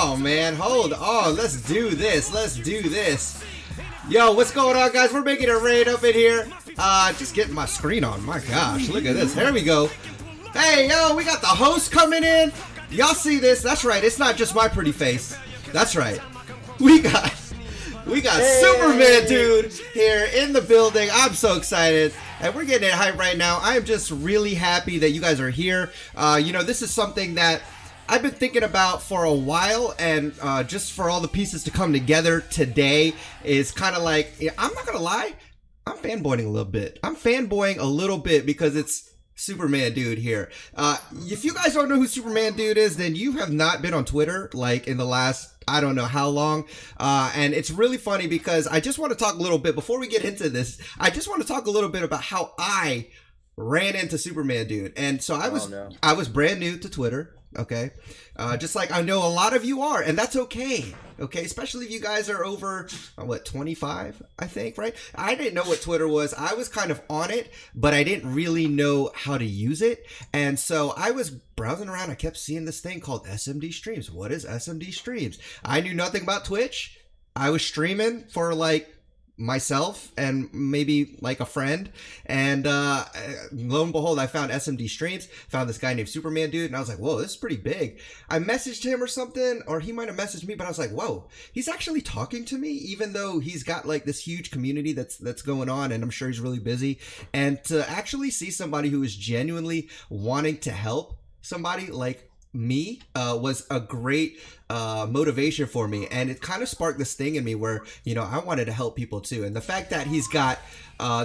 Oh man, hold on. Let's do this. Yo, what's going on, guys? We're making it rain up in here. Just getting my screen on. My gosh, look at this. There we go. Hey, yo, we got the host coming in. Y'all see this? That's right. It's not just my pretty face. That's right. We got SuperManDude here in the building. I'm so excited. And we're getting it hype right now. I am just really happy that you guys are here. This is something that I've been thinking about for a while, and just for all the pieces to come together today is kind of like, I'm not gonna lie, I'm fanboying a little bit because it's SuperManDude here. If you guys don't know who SuperManDude is, then you have not been on Twitter like in the last I don't know how long. And it's really funny because I just want to talk a little bit before we get into this. I just want to talk a little bit about how I ran into SuperManDude. And so I was brand new to Twitter. Okay. Just like I know a lot of you are, and that's okay. Okay. Especially if you guys are over, 25, I think, right? I didn't know what Twitter was. I was kind of on it, but I didn't really know how to use it. And so I was browsing around. I kept seeing this thing called SMD Streams. What is SMD Streams? I knew nothing about Twitch. I was streaming for like myself and maybe like a friend, and lo and behold, I found SMD Streams, found this guy named SuperManDude, and I was like, whoa, this is pretty big. I messaged him or something, or he might have messaged me, but I was like, whoa, he's actually talking to me, even though he's got like this huge community that's going on, and I'm sure he's really busy. And to actually see somebody who is genuinely wanting to help somebody like me was a great motivation for me, and it kind of sparked this thing in me where I wanted to help people too. And the fact that he's got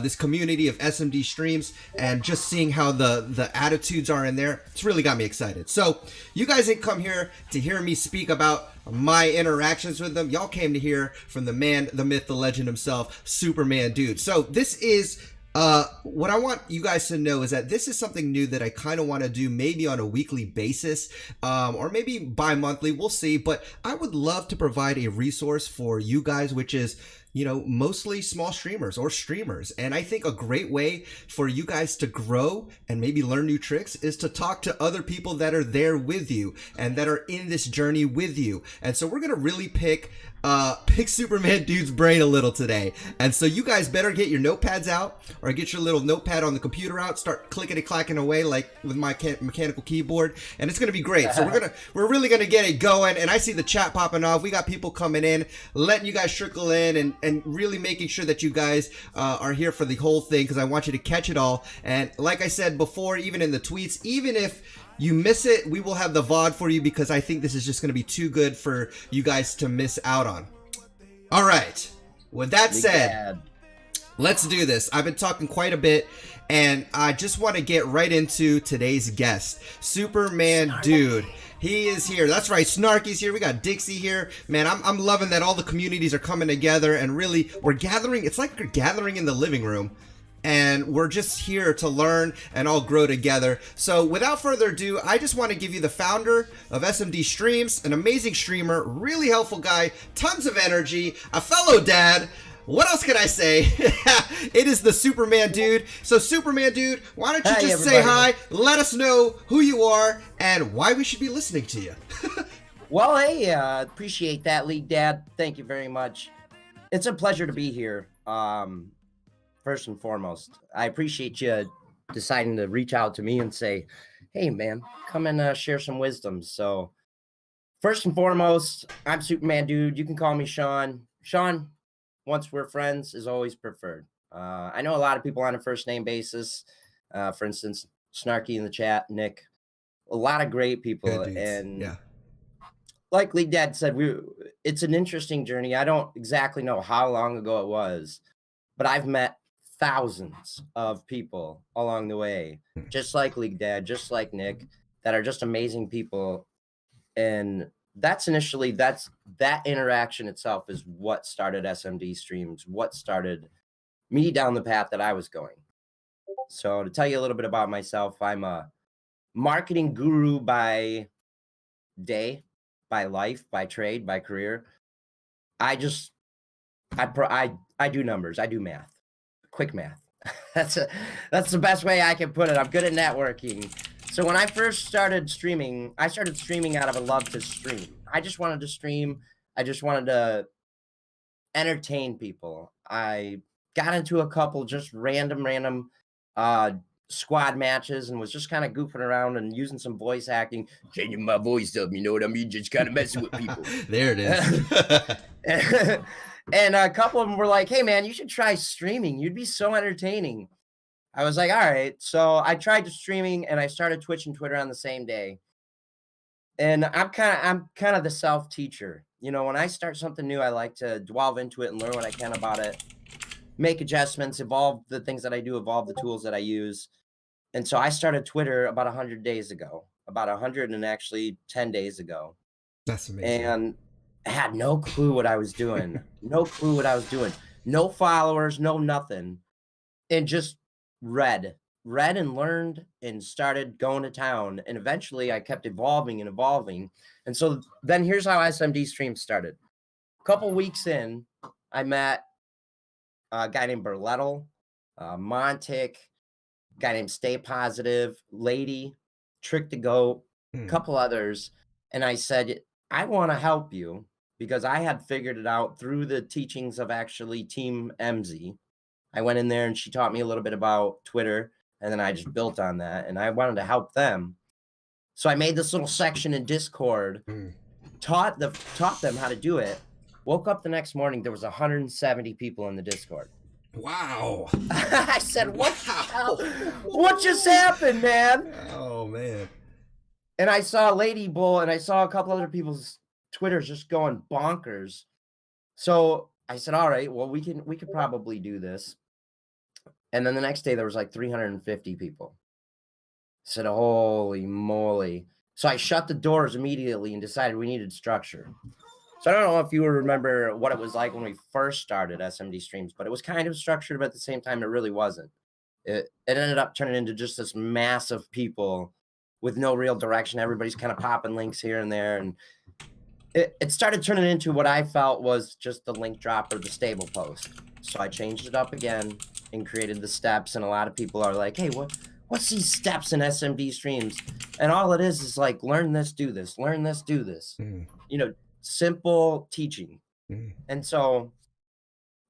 this community of SMD streams and just seeing how the attitudes are in there, it's really got me excited. So you guys didn't come here to hear me speak about my interactions with them. Y'all came to hear from the man, the myth, the legend himself, SuperManDude. So this is what I want you guys to know is that this is something new that I kind of want to do maybe on a weekly basis, or maybe bi-monthly, we'll see. But I would love to provide a resource for you guys, which is mostly small streamers or streamers. And I think a great way for you guys to grow and maybe learn new tricks is to talk to other people that are there with you and that are in this journey with you. And so we're going to really pick SuperManDude's brain a little today. And so you guys better get your notepads out, or get your little notepad on the computer out, start clicking and clacking away like with my mechanical keyboard, and it's going to be great. So we're really going to get it going. And I see the chat popping off. We got people coming in, letting you guys trickle in, and really making sure that you guys are here for the whole thing, because I want you to catch it all. And like I said before, even in the tweets, even if you miss it, we will have the VOD for you, because I think this is just going to be too good for you guys to miss out on. All right. With that said, let's do this. I've been talking quite a bit, and I just want to get right into today's guest, SuperManDude. He is here. That's right. Snarky's here. We got Dixie here. Man, I'm loving that all the communities are coming together, and really we're gathering. It's like we're gathering in the living room. And we're just here to learn and all grow together. So without further ado, I just want to give you the founder of SMD Streams, an amazing streamer, really helpful guy, tons of energy, a fellow dad. What else can I say? It is the SuperManDude. So SuperManDude, why don't you just say hi, let us know who you are and why we should be listening to you. Well, hey, appreciate that, LeagueDad. Thank you very much. It's a pleasure to be here. First and foremost, I appreciate you deciding to reach out to me and say, hey, man, come and share some wisdom. So first and foremost, I'm SuperManDude. You can call me Sean. Sean, once we're friends, is always preferred. I know a lot of people on a first name basis. For instance, Snarky in the chat, Nick, a lot of great people. And yeah, like LeagueDad said, it's an interesting journey. I don't exactly know how long ago it was, but I've met thousands of people along the way, just like LeagueDad, just like Nick, that are just amazing people. And that interaction itself is what started SMD Streams, what started me down the path that I was going. So to tell you a little bit about myself, I'm a marketing guru by day, by life, by trade, by career. I do numbers. I do math. Quick math. That's the best way I can put it. I'm good at networking. So when I first started streaming, I started streaming out of a love to stream. I just wanted to stream. I just wanted to entertain people. I got into a couple just random uh squad matches and was just kind of goofing around and using some voice acting, changing my voice up, you know what I mean? Just kind of messing with people. There it is. And a couple of them were like, hey man, you should try streaming. You'd be so entertaining. I was like, all right. So I tried streaming and I started Twitch and Twitter on the same day. And I'm kind of the self-teacher. You know, when I start something new, I like to delve into it and learn what I can about it, make adjustments, evolve the things that I do, evolve the tools that I use. And so I started Twitter about 100 days ago, about 100 and actually 10 days ago. That's amazing. And I had no clue what I was doing. No clue what I was doing. No followers, no nothing. And just read and learned and started going to town. And eventually I kept evolving. And so then here's how SMD streams started. A couple weeks in, I met a guy named Berlettle, Montic, a guy named Stay Positive, Lady, Trick the Goat, a couple others. And I said, I want to help you because I had figured it out through the teachings of actually Team MZ. I went in there and she taught me a little bit about Twitter, and then I just built on that and I wanted to help them. So I made this little section in Discord, taught them how to do it. Woke up the next morning, there was 170 people in the Discord. Wow. I said, what the hell? What just happened, man? Oh, man. And I saw Lady Bull and I saw a couple other people's Twitters just going bonkers. So I said, all right, well, we could probably do this. And then the next day there was like 350 people. I said, holy moly. So I shut the doors immediately and decided we needed structure. So I don't know if you remember what it was like when we first started SMD streams, but it was kind of structured, but at the same time, it really wasn't. It ended up turning into just this mass of people with no real direction. Everybody's kind of popping links here and there. And it started turning into what I felt was just the link drop or the stable post. So I changed it up again and created the steps. And a lot of people are like, hey, what's these steps in SMD streams? And all it is like, learn this, do this, learn this, do this. You know, simple teaching. And so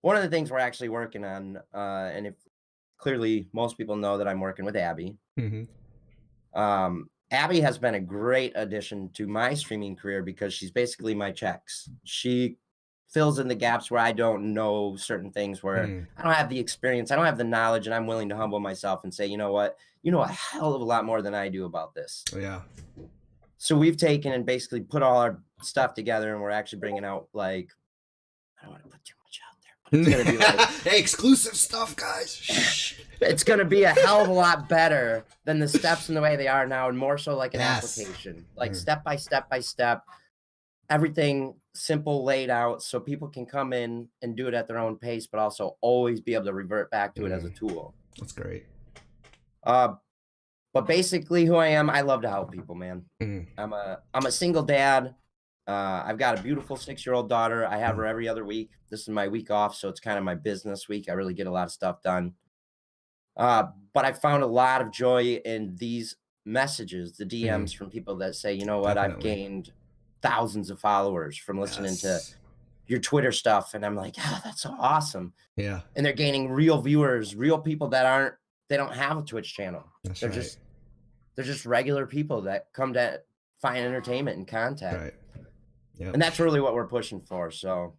one of the things we're actually working on, and if clearly most people know that I'm working with Abby. Abby has been a great addition to my streaming career because she's basically my checks. She fills in the gaps where I don't know certain things, where I don't have the experience, I don't have the knowledge, and I'm willing to humble myself and say, you know what, you know a hell of a lot more than I do about this. Yeah. So we've taken and basically put all our stuff together, and we're actually bringing out, like, I don't want to put too much out there, but it's going to be like, hey, exclusive stuff, guys. It's going to be a hell of a lot better than the steps in the way they are now, and more so like an application, like step by step, everything simple, laid out, so people can come in and do it at their own pace, but also always be able to revert back to it as a tool. That's great. But basically who I am, I love to help people, man. I'm a single dad. I've got a beautiful 6-year-old daughter. I have her every other week. This is my week off, so it's kind of my business week. I really get a lot of stuff done. But I found a lot of joy in these messages, the DMs from people that say, you know what, I've gained thousands of followers from listening to your Twitter stuff. And I'm like, oh, that's so awesome. Yeah. And they're gaining real viewers, real people that they don't have a Twitch channel. That's They're just regular people that come to find entertainment and content. Right. Yep. And that's really what we're pushing for. So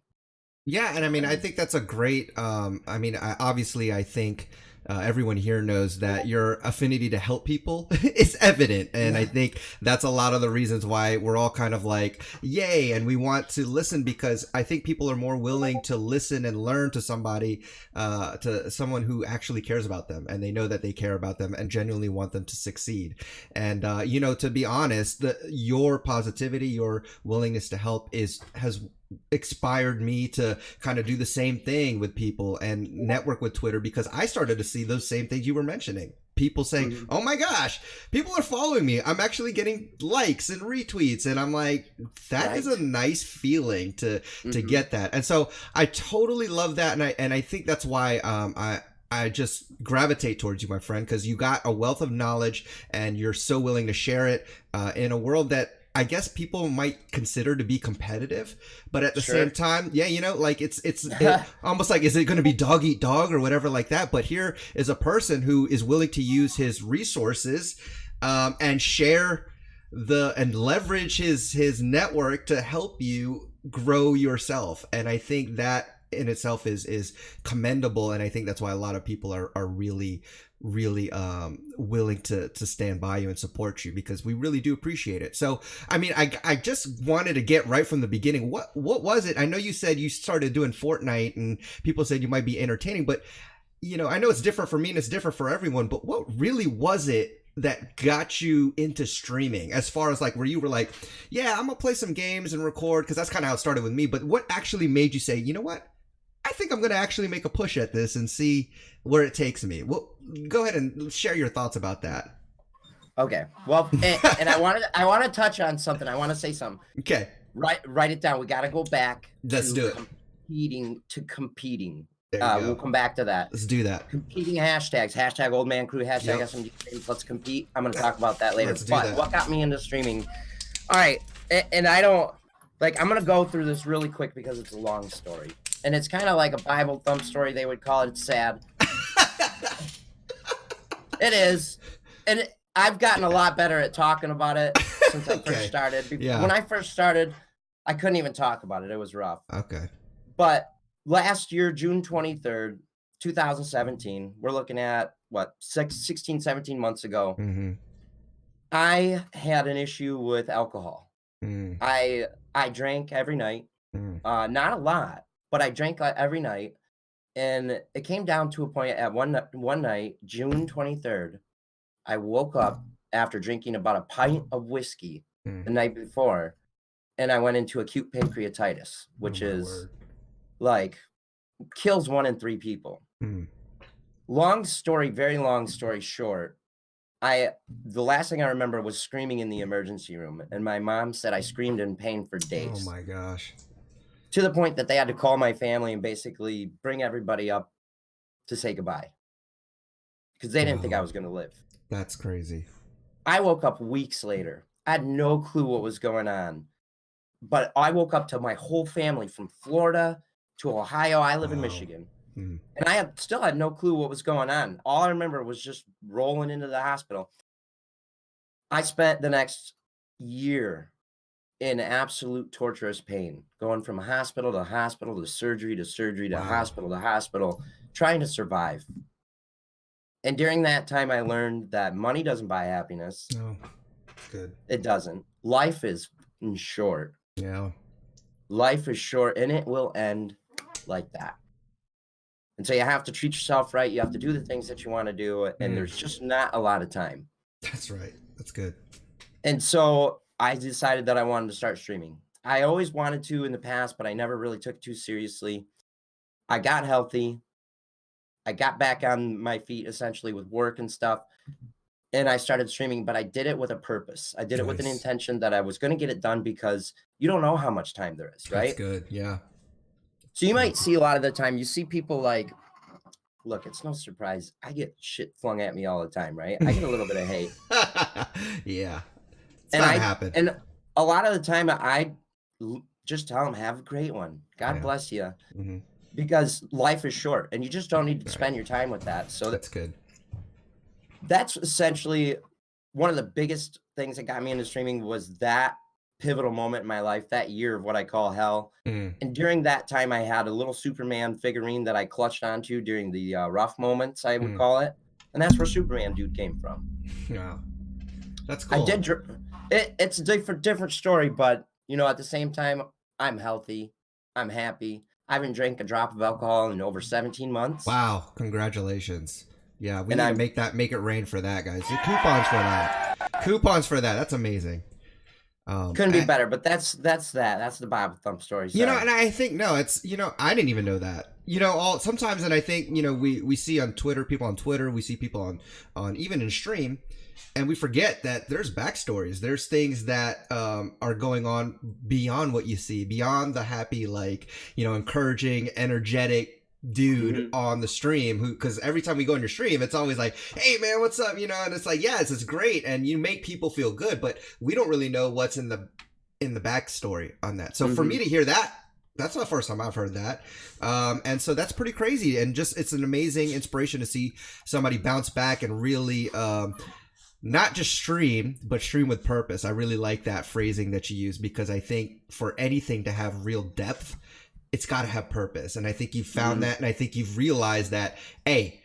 yeah, and I mean, I think that's a great I mean, I think everyone here knows that your affinity to help people is evident. And I think that's a lot of the reasons why we're all kind of like, yay. And we want to listen, because I think people are more willing to listen and learn to somebody, to someone who actually cares about them, and they know that they care about them and genuinely want them to succeed. And, you know, to be honest, your positivity, your willingness to help has inspired me to kind of do the same thing with people and network with Twitter, because I started to see those same things you were mentioning. People saying, oh my gosh, people are following me. I'm actually getting likes and retweets. And I'm like, that is a nice feeling to get that. And so I totally love that. And I think that's why I just gravitate towards you, my friend, because you got a wealth of knowledge and you're so willing to share it in a world that I guess people might consider to be competitive, but at the Sure. same time, yeah, you know, like it's almost like, is it going to be dog eat dog or whatever like that? But here is a person who is willing to use his resources and share and leverage his network to help you grow yourself. And I think that in itself is commendable, and I think that's why a lot of people are really willing to stand by you and support you, because we really do appreciate it. So I mean, I just wanted to get right from the beginning, what was it? I know you said you started doing Fortnite and people said you might be entertaining, but you know, I know it's different for me and it's different for everyone, but what really was it that got you into streaming, as far as like where you were like, yeah, I'm gonna play some games and record? Because that's kind of how it started with me. But what actually made you say, you know what, I think I'm gonna actually make a push at this and see where it takes me? Well, go ahead and share your thoughts about that. Okay. Well, and I want to touch on something. I want to say something. Okay. Write it down. We got to go back. Let's do it. Competing. There you go. We'll come back to that. Let's do that. Competing hashtags. Hashtag Old Man Crew. Hashtag Yep. SMD Games. Let's compete. I'm going to talk about that later. Let's do But that. what got me into streaming? All right. And I don't like. I'm going to go through this really quick because it's a long story, and it's kind of like a Bible thump story. They would call it. It's sad. It is, and I've gotten a lot better at talking about it since I first started. Yeah. When I first started, I couldn't even talk about it. It was rough. Okay. But last year, June 23rd, 2017, we're looking at what, 16, 17 months ago. Mm-hmm. I had an issue with alcohol. Mm. I drank every night, Mm. not a lot, but I drank every night. And it came down to a point at one night, June 23rd, I woke up after drinking about a pint of whiskey the night before, and I went into acute pancreatitis, which is like kills 1 in 3 people. Mm. Very long story short, the last thing I remember was screaming in the emergency room, and my mom said I screamed in pain for days. Oh my gosh. To the point that they had to call my family and basically bring everybody up to say goodbye, because they didn't think I was going to live. That's crazy. I woke up weeks later. I had no clue what was going on, but I woke up to my whole family from Florida to Ohio. I live in Michigan, and I still had no clue what was going on. All I remember was just rolling into the hospital. I spent the next year in absolute torturous pain, going from hospital to hospital to surgery to surgery to hospital to hospital, trying to survive. And during that time, I learned that money doesn't buy happiness. No, good. It doesn't. Life is short. Yeah. Life is short, and it will end like that. And so you have to treat yourself right. You have to do the things that you want to do, and there's just not a lot of time. That's right. That's good. And so I decided that I wanted to start streaming. I always wanted to in the past, but I never really took it too seriously. I got healthy. I got back on my feet essentially with work and stuff. And I started streaming, but I did it with a purpose. I did it with an intention that I was going to get it done, because you don't know how much time there is, right? That's good. Yeah. So you might see a lot of the time, you see people like, look, it's no surprise. I get shit flung at me all the time, right? I get a little bit of hate. Yeah. And and a lot of the time I just tell them, have a great one. God bless you. Mm-hmm. Because life is short and you just don't need to spend your time with that. So that's good. That's essentially one of the biggest things that got me into streaming, was that pivotal moment in my life, that year of what I call hell. And during that time, I had a little Superman figurine that I clutched onto during the rough moments, I would call it. And that's where SuperManDude came from. Yeah. That's cool. I did. It's a different story, but you know, at the same time, I'm healthy. I'm happy. I haven't drank a drop of alcohol in over 17 months. Wow. Congratulations. Yeah. We need to make it rain for that, guys. Coupons for that. Coupons for that. That's amazing. Couldn't be better, but that's the Bible thump story. Sorry. You know, and I think, no, it's, you know, I didn't even know that. You know, sometimes, and I think, you know, we see on Twitter, people on Twitter, we see people on even in stream, and we forget that there's backstories. There's things that are going on beyond what you see, beyond the happy, like, you know, encouraging, energetic dude on the stream who, because every time we go on your stream, it's always like, hey man, what's up, you know, and it's like, yes, it's great, and you make people feel good, but we don't really know what's in the backstory on that. So for me to hear that, that's not the first time I've heard that. And so that's pretty crazy, and just it's an amazing inspiration to see somebody bounce back and really not just stream, but stream with purpose. I really like that phrasing that you use, because I think for anything to have real depth, it's got to have purpose. And I think you've found that, and I think you've realized that, hey,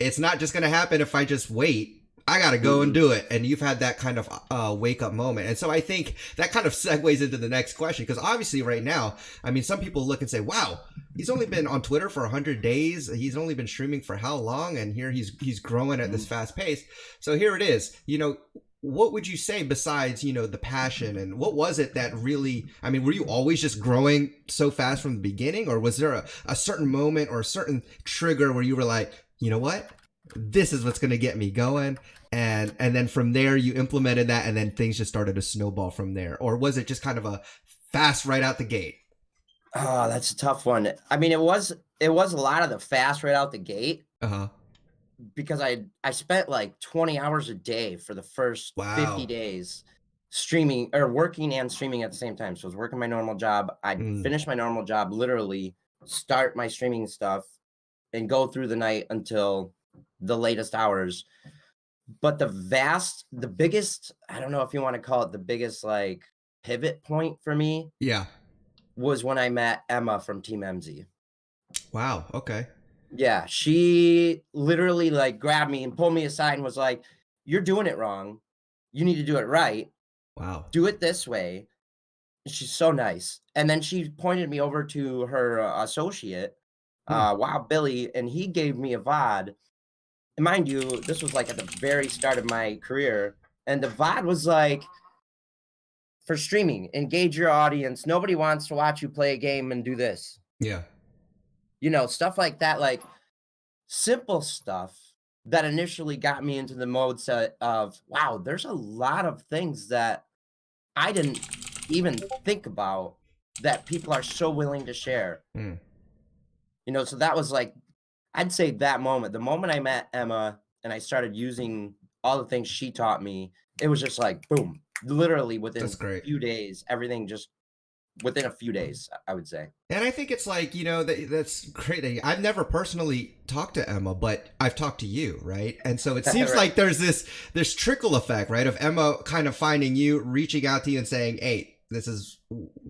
it's not just going to happen if I just wait. I got to go and do it. And you've had that kind of wake up moment. And so I think that kind of segues into the next question, because obviously right now, I mean, some people look and say, wow, he's only been on Twitter for 100 days. He's only been streaming for how long? And here he's growing at this fast pace. So here it is. You know, what would you say besides, you know, the passion, and what was it that really, I mean, were you always just growing so fast from the beginning, or was there a certain moment or a certain trigger where you were like, you know what, this is what's going to get me going? And then from there you implemented that, and then things just started to snowball from there? Or was it just kind of a fast right out the gate? Oh, that's a tough one. I mean, it was a lot of the fast right out the gate. Because I spent like 20 hours a day for the first 50 days streaming, or working and streaming at the same time. So I was working my normal job. I'd finish my normal job, literally start my streaming stuff, and go through the night until the latest hours. But the biggest, I don't know if you want to call it the biggest like pivot point for me. Yeah. Was when I met Emma from Team MZ. Wow. Okay. Yeah, she literally like grabbed me and pulled me aside and was like, "You're doing it wrong. You need to do it right. Wow. Do it this way." And she's so nice. And then she pointed me over to her associate, Wow Billy, and he gave me a VOD. And mind you, this was like at the very start of my career, and the VOD was like, for streaming, engage your audience. Nobody wants to watch you play a game and do this. Yeah. You know, stuff like that, like simple stuff that initially got me into the mode set of, wow, there's a lot of things that I didn't even think about that people are so willing to share. You know, so that was like, I'd say that moment, the moment I met Emma and I started using all the things she taught me, it was just like, boom, literally within a few days, everything just within a few days, I would say. And I think it's like, you know, that's great. I've never personally talked to Emma, but I've talked to you, right? And so it seems like there's this trickle effect, right? Of Emma kind of finding you, reaching out to you and saying, hey,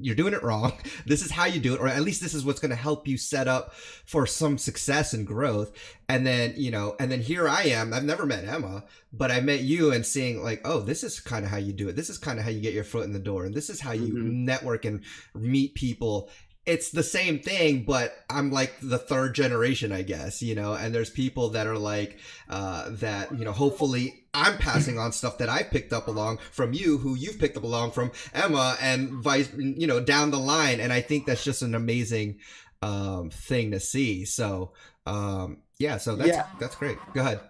you're doing it wrong. This is how you do it, or at least this is what's going to help you set up for some success and growth. And then, you know, and then here I am. I've never met Emma, but I met you and seeing like, oh, this is kind of how you do it. This is kind of how you get your foot in the door. And this is how you network and meet people. It's the same thing, but I'm like the third generation, I guess, you know, and there's people that are like, that, you know, hopefully I'm passing on stuff that I picked up along from you, who you've picked up along from Emma, and vice, you know, down the line. And I think that's just an amazing, thing to see. So, so that's great. Go ahead.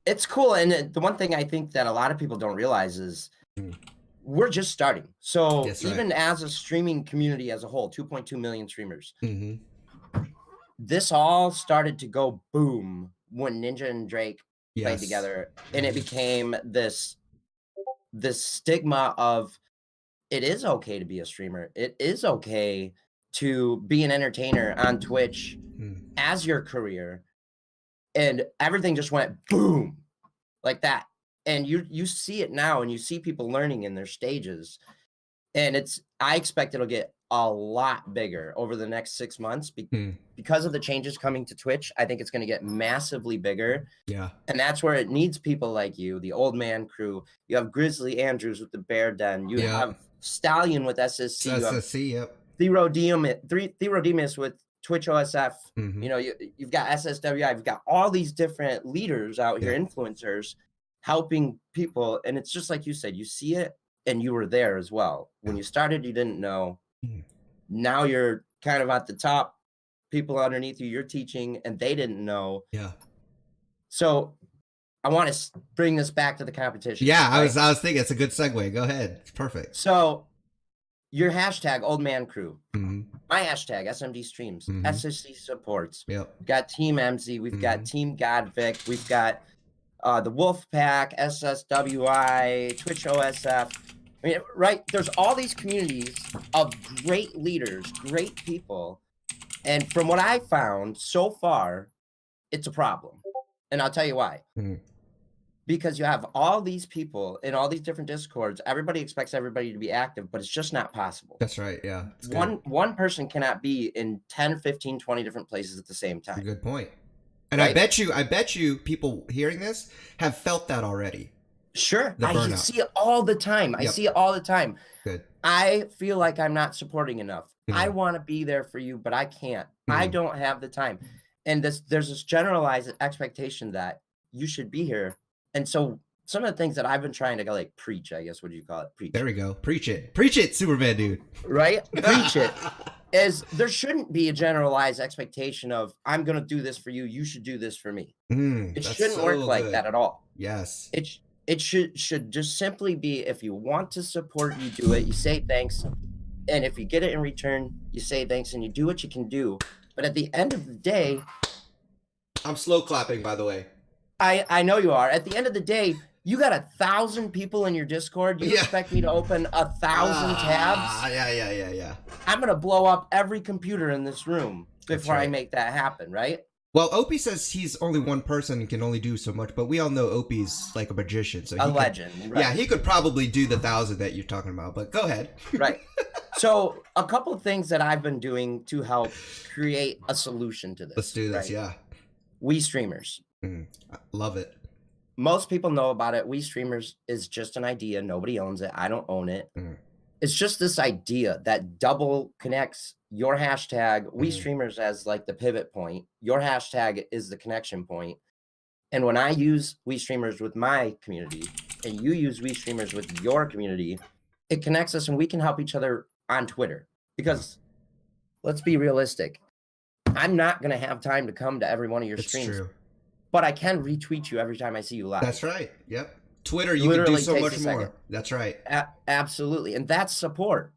It's cool. And the one thing I think that a lot of people don't realize is, we're just starting. So even as a streaming community as a whole, 2.2 million streamers, this all started to go boom when Ninja and Drake played together. And it became this stigma of, it is okay to be a streamer. It is okay to be an entertainer on Twitch as your career. And everything just went boom like that. And you see it now, and you see people learning in their stages, and I expect it'll get a lot bigger over the next 6 months because of the changes coming to Twitch. I think it's going to get massively bigger. Yeah. And that's where it needs people like you, the Old Man Crew. You have Grizzly Andrews with the Bear Den. You have Stallion with SSC. SSC, Therodemus with Twitch OSF. You know, you've got SSWI. You've got all these different leaders out here, influencers, helping people. And it's just like you said, you see it, and you were there as well. When you started, you didn't know. Now you're kind of at the top. People underneath you, you're teaching, and they didn't know. Yeah. So I want to bring this back to the competition. Yeah, right? I was thinking it's a good segue. Go ahead. It's perfect. So your hashtag Old Man Crew. my hashtag SMD streams, SSC supports. Yep. We've got Team MZ, we've got Team Godvic, we've got the Wolf Pack, SSWI, Twitch OSF. I mean, right? There's all these communities of great leaders, great people. And from what I found so far, it's a problem. And I'll tell you why. Because you have all these people in all these different Discords. Everybody expects everybody to be active, but it's just not possible. That's right. Yeah. One person cannot be in 10, 15, 20 different places at the same time. Good point. And right? I bet you people hearing this have felt that already. Sure. I see it all the time. I see it all the time. Good. I feel like I'm not supporting enough. I want to be there for you, but I can't. I don't have the time. And there's this generalized expectation that you should be here. And so some of the things that I've been trying to like preach, I guess, what do you call it? Preach. There we go. Preach it. Preach it, SuperManDude. Right? Preach it. Is there shouldn't be a generalized expectation of I'm going to do this for you. You should do this for me. It shouldn't work like that at all. Yes. It should just simply be, if you want to support, you do it. You say thanks. And if you get it in return, you say thanks and you do what you can do. But at the end of the day, I'm slow clapping, by the way. I know you are. At the end of the day, you got 1,000 people in your Discord. You expect me to open 1,000 tabs? Yeah. I'm going to blow up every computer in this room before I make that happen, right? Well, Opie says he's only one person and can only do so much, but we all know Opie's like a magician. So a legend. Right? Yeah, he could probably do the 1,000 that you're talking about, but go ahead. Right. So a couple of things that I've been doing to help create a solution to this. Let's do this, yeah. We streamers. I love it. Most people know about it. We streamers is just an idea. Nobody owns it. I don't own it. It's just this idea that double connects your hashtag, we streamers, as like the pivot point. Your hashtag is the connection point. And when I use we streamers with my community and you use we streamers with your community, it connects us and we can help each other on Twitter. Because let's be realistic. I'm not going to have time to come to every one of your streams. True. But I can retweet you every time I see you live. That's right. Yep. Twitter, you can do so much more. That's right. Absolutely. And that's support.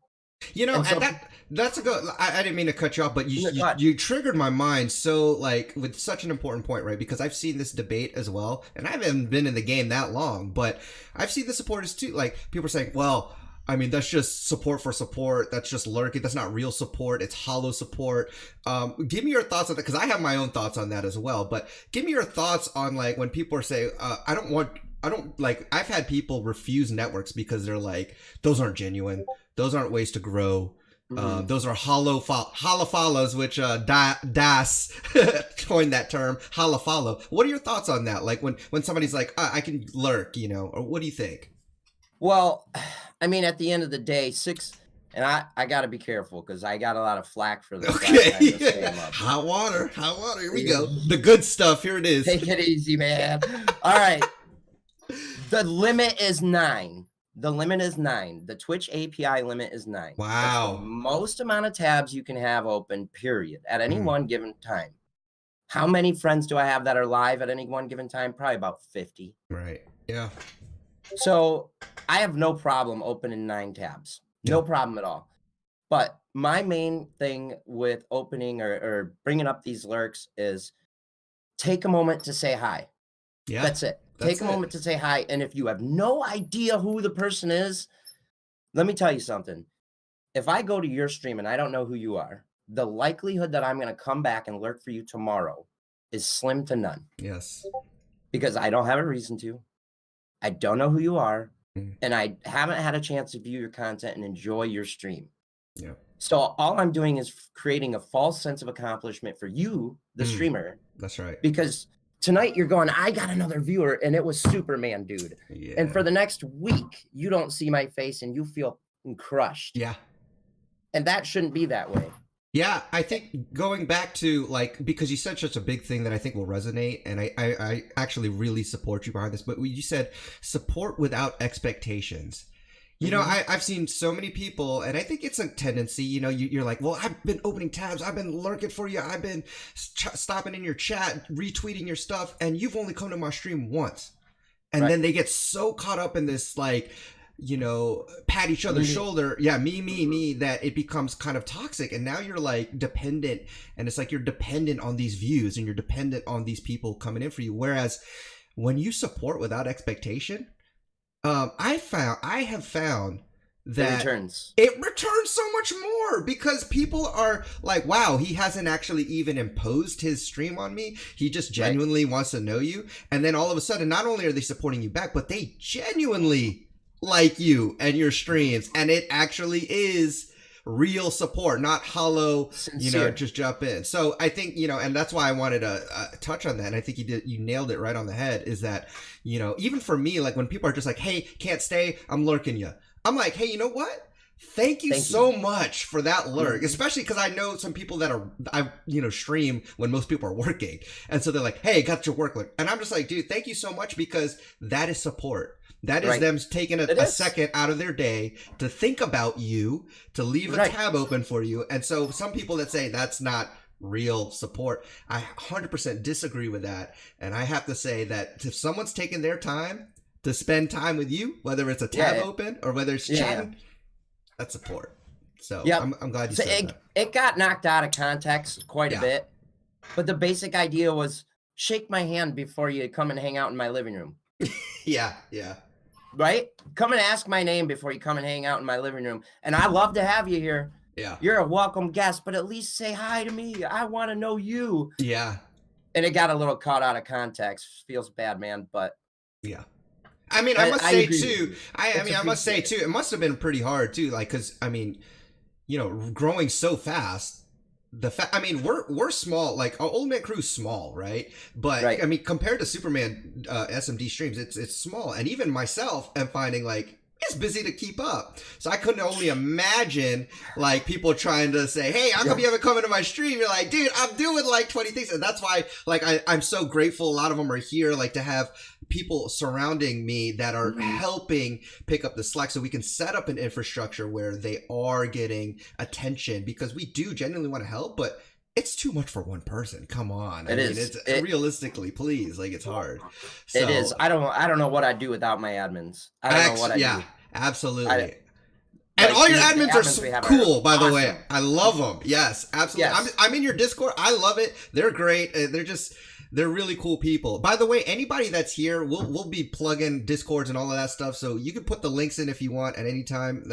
You know, and that's a good, I didn't mean to cut you off, but you triggered my mind so like with such an important point, right? Because I've seen this debate as well, and I haven't been in the game that long, but I've seen the supporters too. Like people are saying, well, I mean, that's just support for support. That's just lurking. That's not real support. It's hollow support. Give me your thoughts on that, because I have my own thoughts on that as well. But give me your thoughts on like when people are saying, I've had people refuse networks because they're like, those aren't genuine. Those aren't ways to grow. Those are hollow follows, which Das coined that term, hollow follow. What are your thoughts on that? Like when somebody's like, I can lurk, you know, or what do you think? Well, I mean, at the end of the day, and I got to be careful because I got a lot of flack for this. Okay. Hot water. Here we go. The good stuff. Here it is. Take it easy, man. All right. The limit is 9. The limit is 9. The Twitch API limit is 9. Wow. That's the most amount of tabs you can have open, period, at any one given time. How many friends do I have that are live at any one given time? Probably about 50. Right. Yeah. So I have no problem opening 9 tabs. No problem at all. But my main thing with opening or bringing up these lurks is take a moment to say hi. Yeah. That's it. Take a moment to say hi. And if you have no idea who the person is, let me tell you something. If I go to your stream and I don't know who you are, the likelihood that I'm going to come back and lurk for you tomorrow is slim to none. Yes. Because I don't have a reason to. I don't know who you are. And I haven't had a chance to view your content and enjoy your stream. Yeah. So all I'm doing is creating a false sense of accomplishment for you, the streamer. That's right. Because tonight you're going, I got another viewer, and it was SuperManDude. Yeah. And for the next week, you don't see my face and you feel crushed. Yeah. And that shouldn't be that way. Yeah, I think going back to like, because you said such a big thing that I think will resonate, and I actually really support you behind this, but you said support without expectations. You know, I've seen so many people, and I think it's a tendency, you know, you're like, well, I've been opening tabs, I've been lurking for you, I've been stopping in your chat, retweeting your stuff, and you've only come to my stream once. And then they get so caught up in this, like, pat each other's shoulder. Yeah, me, that it becomes kind of toxic. And now you're like dependent, and it's like you're dependent on these views and you're dependent on these people coming in for you. Whereas when you support without expectation, I have found that it returns so much more, because people are like, wow, he hasn't actually even imposed his stream on me. He just genuinely wants to know you. And then all of a sudden, not only are they supporting you back, but they genuinely like you and your streams, and it actually is real support, not hollow, sincere. Just jump in. So I think, and that's why I wanted to touch on that. And I think you nailed it right on the head, is that, even for me, like when people are just like, hey, can't stay, I'm lurking you. I'm like, hey, you know what? Thank you so much for that lurk, especially because I know some people that I stream when most people are working. And so they're like, hey, got your work lurk. And I'm just like, dude, thank you so much, because that is support. That is them taking a second out of their day to think about you, to leave a tab open for you. And so some people that say that's not real support, I 100% disagree with that. And I have to say that if someone's taking their time to spend time with you, whether it's a tab open or whether it's chatting, that's support. So I'm glad you said that. It got knocked out of context quite a bit, but the basic idea was shake my hand before you come and hang out in my living room. Yeah. Right? Come and ask my name before you come and hang out in my living room. And I love to have you here. Yeah. You're a welcome guest, but at least say hi to me. I want to know you. Yeah. And it got a little caught out of context. Feels bad, man, but yeah. I mean, I must say too, it must have been pretty hard too. Like, cause I mean, growing so fast, we're small, like our Old Man Crew's small, right? But I mean, compared to Superman SMD streams, it's small. And even myself am finding like it's busy to keep up. So I couldn't only imagine like people trying to say, hey, how come you haven't come into my stream? You're like, dude, I'm doing like 20 things. And that's why like I'm so grateful a lot of them are here, like to have people surrounding me that are helping pick up the slack so we can set up an infrastructure where they are getting attention, because we do genuinely want to help, but it's too much for one person. Come on. It's realistically, please, like it's hard. So, it is. I don't know what I'd do without my admins. I don't know what I'd do. Absolutely. And all your admins are cool, by the way. I love them. Yes, absolutely. Yes. I'm in your Discord. I love it. They're great. They're really cool people. By the way, anybody that's here, we'll be plugging Discords and all of that stuff. So you can put the links in if you want at any time,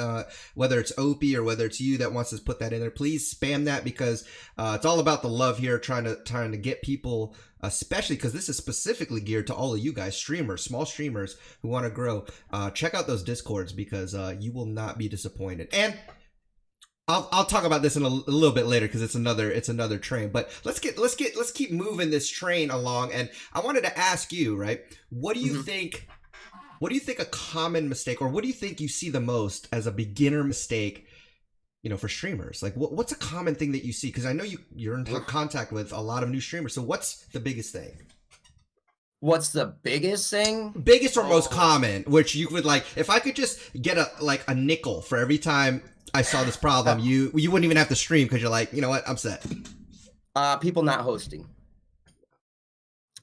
whether it's Opie or whether it's you that wants to put that in there. Please spam that, because it's all about the love here, trying to get people, especially because this is specifically geared to all of you guys, streamers, small streamers who want to grow. Check out those Discords, because you will not be disappointed. And I'll talk about this in a little bit later, because it's another train. But let's keep moving this train along. And I wanted to ask you, right? What do you think? What do you think a common mistake, or what do you think you see the most as a beginner mistake, for streamers? Like, what's a common thing that you see? Because I know you're in contact with a lot of new streamers. So what's the biggest thing? What's the biggest thing? Biggest or most common, which you would like, if I could just get a nickel for every time I saw this problem, you wouldn't even have to stream, because you're like, you know what, I'm set. People not hosting.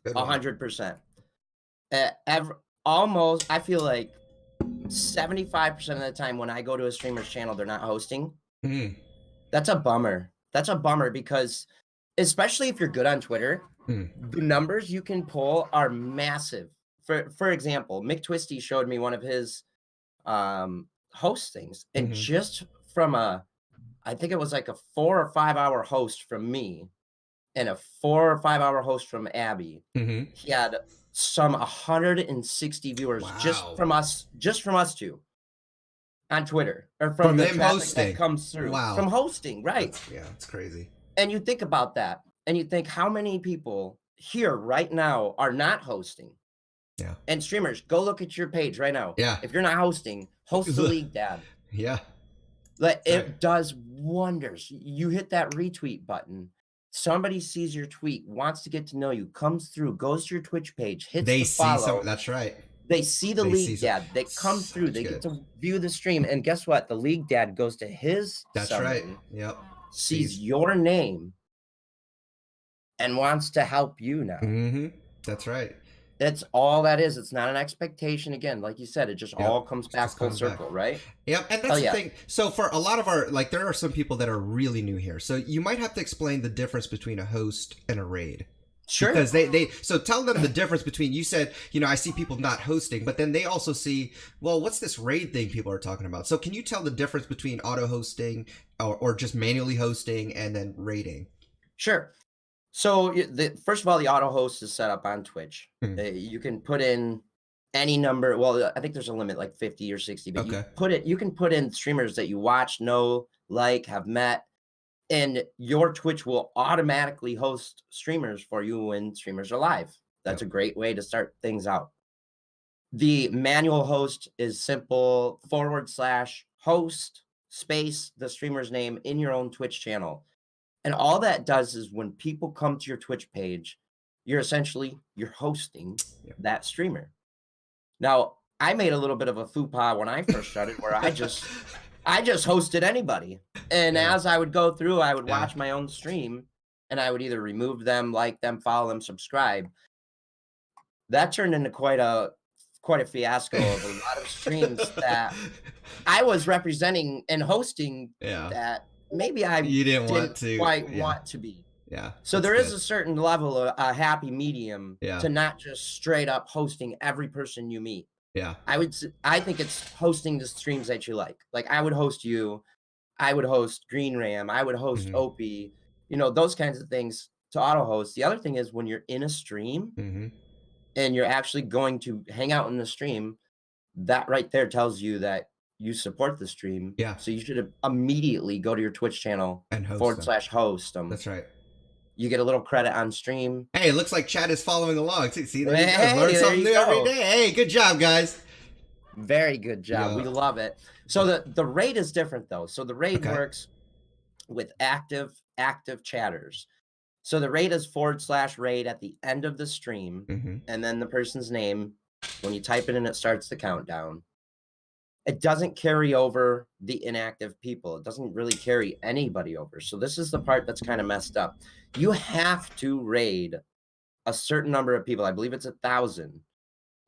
100%. Almost, I feel like 75% of the time when I go to a streamer's channel, they're not hosting. That's a bummer. Because especially if you're good on Twitter, the numbers you can pull are massive. For example, Mick Twisty showed me one of his host things, and just from I think it was like a 4 or 5 hour host from me and a 4 or 5 hour host from Abby, he had some 160 viewers just from us two on Twitter, or from the them hosting that comes through from hosting, right? It's crazy. And you think about that, and you think how many people here right now are not hosting. Yeah. And streamers, go look at your page right now. Yeah. If you're not hosting, host the League Dad. Yeah. Like, it does wonders. You hit that retweet button. Somebody sees your tweet, wants to get to know you, comes through, goes to your Twitch page, hits the follow. That's right. They see the League Dad. They come through. They get to view the stream. And guess what? The League Dad goes to his right. Yep. Sees your name and wants to help you now. That's right. That's all that is. It's not an expectation. Again, like you said, it just Yep. all comes back Just full comes back. circle, right? Yep, and Oh that's the yeah. thing. So for a lot of our, like, there are some people that are really new here. So you might have to explain the difference between a host and a raid. Sure. Because so tell them the difference between, you said, I see people not hosting, but then they also see, well, what's this raid thing people are talking about? So can you tell the difference between auto hosting or just manually hosting and then raiding? Sure. So first of all, the auto host is set up on Twitch. Hmm. You can put in any number. Well, I think there's a limit, like 50 or 60, but Okay. you can put in streamers that you watch, know, like, have met, and your Twitch will automatically host streamers for you when streamers are live. That's Yep. a great way to start things out. The manual host is simple /host space the streamer's name in your own Twitch channel. And all that does is when people come to your Twitch page, you're hosting that streamer. Now, I made a little bit of a faux pas when I first started where I just hosted anybody. And as I would go through, I would watch my own stream and I would either remove them, like them, follow them, subscribe. That turned into quite a fiasco of a lot of streams that I was representing and hosting that maybe I you didn't want to be. Yeah. So there is a certain level of a happy medium to not just straight up hosting every person you meet. Yeah. I think it's hosting the streams that you like. Like I would host you, I would host Green Ram, I would host Opie, those kinds of things to auto host. The other thing is when you're in a stream and you're actually going to hang out in the stream, that right there tells you that you support the stream. Yeah. So you should immediately go to your Twitch channel and /host them. That's right. You get a little credit on stream. Hey, it looks like Chad is following along. See, there you go. Learn something new every day. Hey, good job, guys. Very good job. We love it. So the raid is different though. So the raid works with active chatters. So the raid is /raid at the end of the stream, and then the person's name. When you type it in, it starts the countdown. It doesn't carry over the inactive people. It doesn't really carry anybody over. So this is the part that's kind of messed up. You have to raid a certain number of people. I believe it's 1,000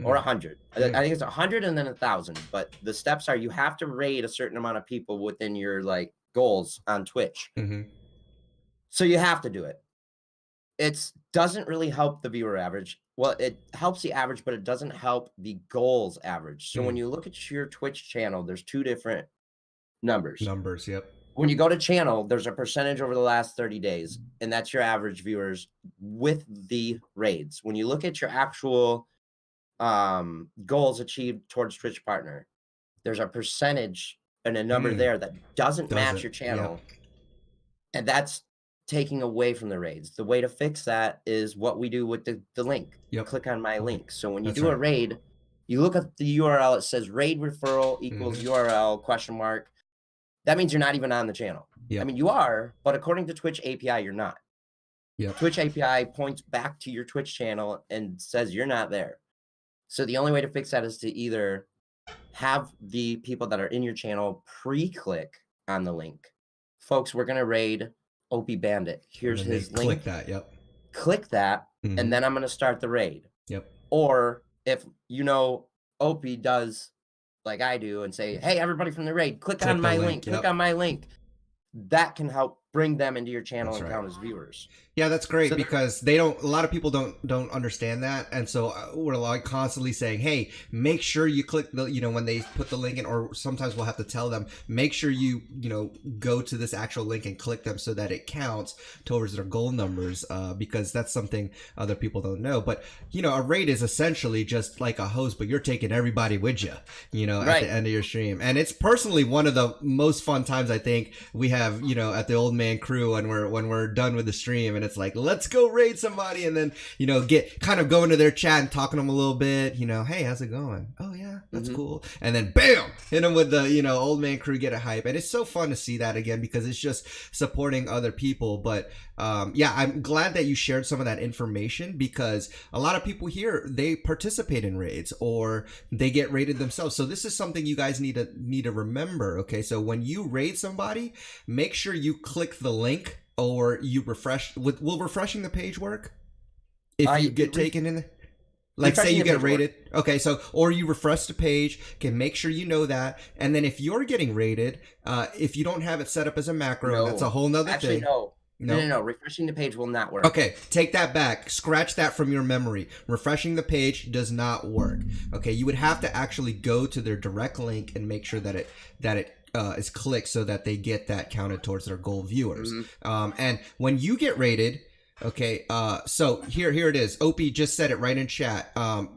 or 100. I think it's 100 and then 1,000. But the steps are you have to raid a certain amount of people within your goals on Twitch. So you have to do it. It doesn't really help the viewer average. Well, it helps the average, but it doesn't help the goals average. So when you look at your Twitch channel, there's two different numbers. Yep. When you go to channel, there's a percentage over the last 30 days, and that's your average viewers with the raids. When you look at your actual goals achieved towards Twitch partner, there's a percentage and a number there that doesn't match your channel. And that's taking away from the raids. The way to fix that is what we do with the link. Click on my link. So when you do a raid, you look at the URL, it says raid referral equals URL ? That means you're not even on the channel. I mean, you are, but according to Twitch API, you're not. Twitch API points back to your Twitch channel and says you're not there. So the only way to fix that is to either have the people that are in your channel pre-click on the link. Folks, we're going to raid Opie Bandit. Here's his link. Click that, Click that, and then I'm going to start the raid. Or if Opie does like I do and say, hey, everybody from the raid, click on my link, click on my link. That can help bring them into your channel and count as viewers. Yeah, that's great because a lot of people don't understand that. And so we're constantly saying, hey, make sure you click the, when they put the link in, or sometimes we'll have to tell them, make sure you go to this actual link and click them so that it counts towards their goal numbers, because that's something other people don't know. But, a raid is essentially just like a host, but you're taking everybody with you, at the end of your stream. And it's personally one of the most fun times I think we have, at the Old Man Crew when we're done with the stream, and it's like, let's go raid somebody, and then get kind of go into their chat and talking to them a little bit, hey, how's it going? Oh yeah, that's cool. And then bam, hit them with the Old Man Crew, get a hype. And it's so fun to see that again because it's just supporting other people. But I'm glad that you shared some of that information because a lot of people here, they participate in raids or they get raided themselves. So this is something you guys need to remember. Okay, so when you raid somebody, make sure you click the link or you refresh. Will refreshing the page work if you get taken in? Like say Refreshing you the get page rated. Okay, so or you refresh the page. Okay, make sure you know that. And then if you're getting rated, if you don't have it set up as a macro, and that's a whole nother Actually, thing. No. Refreshing the page will not work. Okay, take that back. Scratch that from your memory. Refreshing the page does not work. Okay, you would have to actually go to their direct link and make sure that it is clicked so that they get that counted towards their goal viewers. And when you get rated, okay, so here it is. Opie just said it right in chat.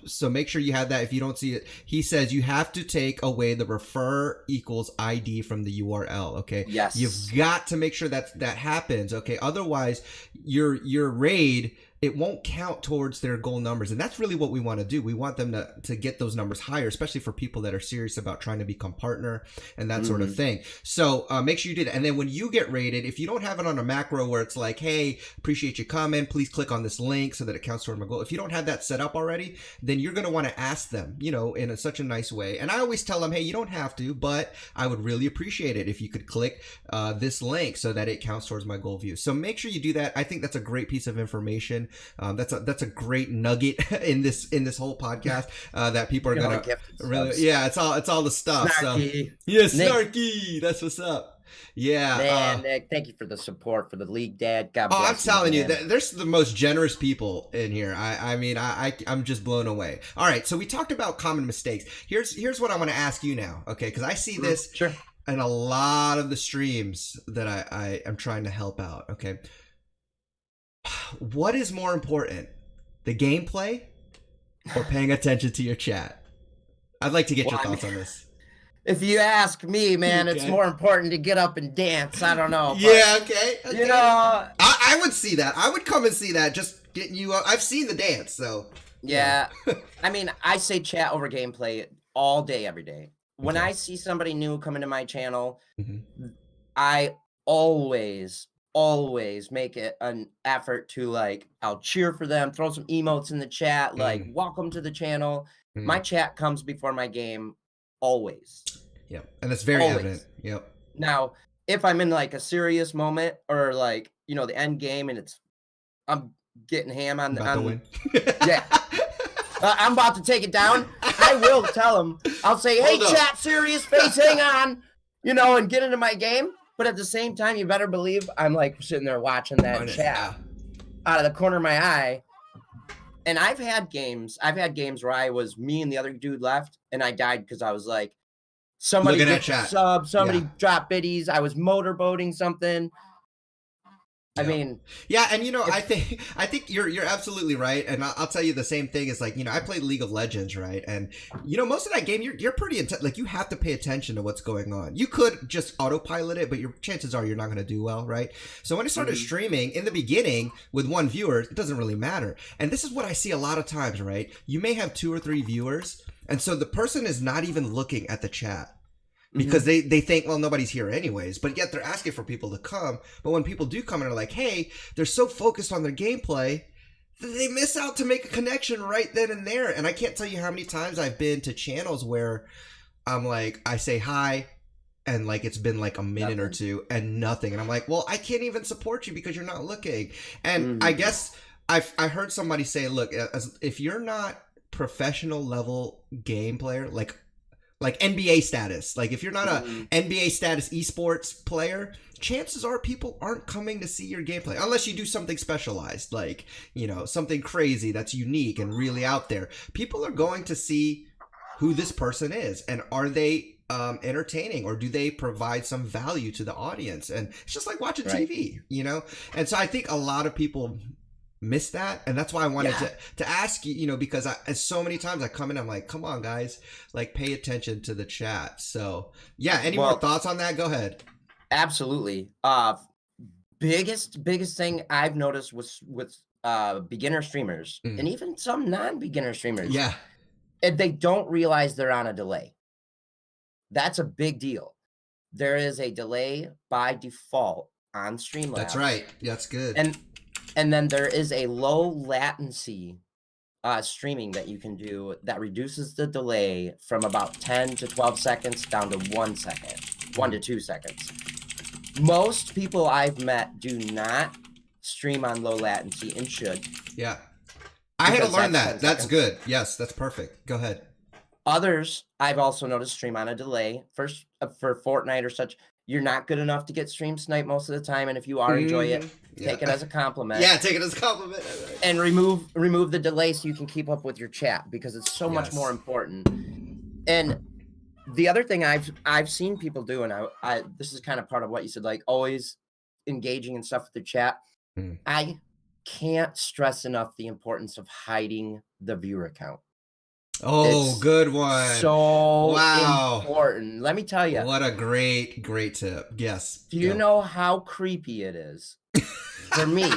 So make sure you have that. If you don't see it, he says you have to take away the refer equals ID from the URL. Okay. Yes. You've got to make sure that happens. Okay. Otherwise, your raid, it won't count towards their goal numbers. And that's really what we want to do. We want them to get those numbers higher, especially for people that are serious about trying to become partner and that sort of thing. So make sure you do that. And then when you get rated, if you don't have it on a macro where it's like, hey, appreciate you coming, please click on this link so that it counts toward my goal. If you don't have that set up already, then you're going to want to ask them, in such a nice way. And I always tell them, hey, you don't have to, but I would really appreciate it if you could click this link so that it counts towards my goal view. So make sure you do that. I think that's a great piece of information. That's a great nugget in this whole podcast that people are gonna really it's all the stuff. Snarky. So yeah, snarky. That's what's up. Yeah, man. Nick, thank you for the support for the League Dad. God bless. I'm telling you, there's the most generous people in here. I'm just blown away. All right, so we talked about common mistakes. Here's what I want to ask you now, okay? Because I see this in a lot of the streams that I am trying to help out. Okay. What is more important, the gameplay or paying attention to your chat? I'd like to get your thoughts on this. If you ask me, man, it's more important to get up and dance. I don't know. Yeah, okay. I would see that. I would come and see that. Just getting you up. I've seen the dance, so. Yeah. I mean, I say chat over gameplay all day, every day. When I see somebody new come into my channel, I always make it an effort to I'll cheer for them, throw some emotes in the chat, welcome to the channel. My chat comes before my game always. Yeah. And that's very evident. Yep. Now, if I'm in a serious moment or the end game and I'm getting ham on the win. Yeah. I'm about to take it down. I will tell them. I'll say, hey, chat, serious face, hang on, and get into my game. But at the same time, you better believe I'm sitting there watching that chat out of the corner of my eye. And I've had games where I was me and the other dude left, and I died because I was somebody get sub, somebody drop biddies. I was motorboating something. I mean, yeah, and I think you're absolutely right, and I'll tell you the same thing is I played League of Legends, right, and most of that game you're pretty intense. You have to pay attention to what's going on. You could just autopilot it, but your chances are you're not going to do well, right? So when I started streaming in the beginning with one viewer, it doesn't really matter. And this is what I see a lot of times, right? You may have 2 or 3 viewers, and so the person is not even looking at the chat. Because they think, well, nobody's here anyways, but yet they're asking for people to come. But when people do come and are like, hey, they're so focused on their gameplay that they miss out to make a connection right then and there. And I can't tell you how many times I've been to channels where I'm I say hi, and it's been a minute or two and nothing. And I'm like, well, I can't even support you because you're not looking. And I guess I heard somebody say, look, if you're not professional level game player, like NBA status. If you're not a NBA status esports player, chances are people aren't coming to see your gameplay unless you do something specialized, something crazy that's unique and really out there. People are going to see who this person is, and are they entertaining, or do they provide some value to the audience? And it's just like watching TV, And so I think a lot of people miss that, and that's why I wanted to ask you, because so many times I come in, I'm like, come on guys, pay attention to the chat. So any more thoughts on that? Go ahead. Absolutely. Biggest thing I've noticed with beginner streamers and even some non-beginner streamers, they don't realize they're on a delay. That's a big deal. There is a delay by default on Streamlabs. That's right. That's good. And then there is a low latency streaming that you can do that reduces the delay from about 10 to 12 seconds down to 1 second, 1 to 2 seconds. Most people I've met do not stream on low latency and should. Yeah. I had to because learn that's that. 10 That's seconds. good. Yes, that's perfect. Go ahead. Others, I've also noticed stream on a delay. First, for Fortnite or such, you're not good enough to get stream snipe most of the time, and if you are, enjoy it. Take it as a compliment. Yeah, take it as a compliment. And remove the delay so you can keep up with your chat, because it's so much more important. And the other thing I've seen people do, and I this is kind of part of what you said, like always engaging and stuff with the chat. I can't stress enough the importance of hiding the viewer count. Oh, It's good one. So important. Let me tell you. What a great tip. Yes. Do you know how creepy it is for me?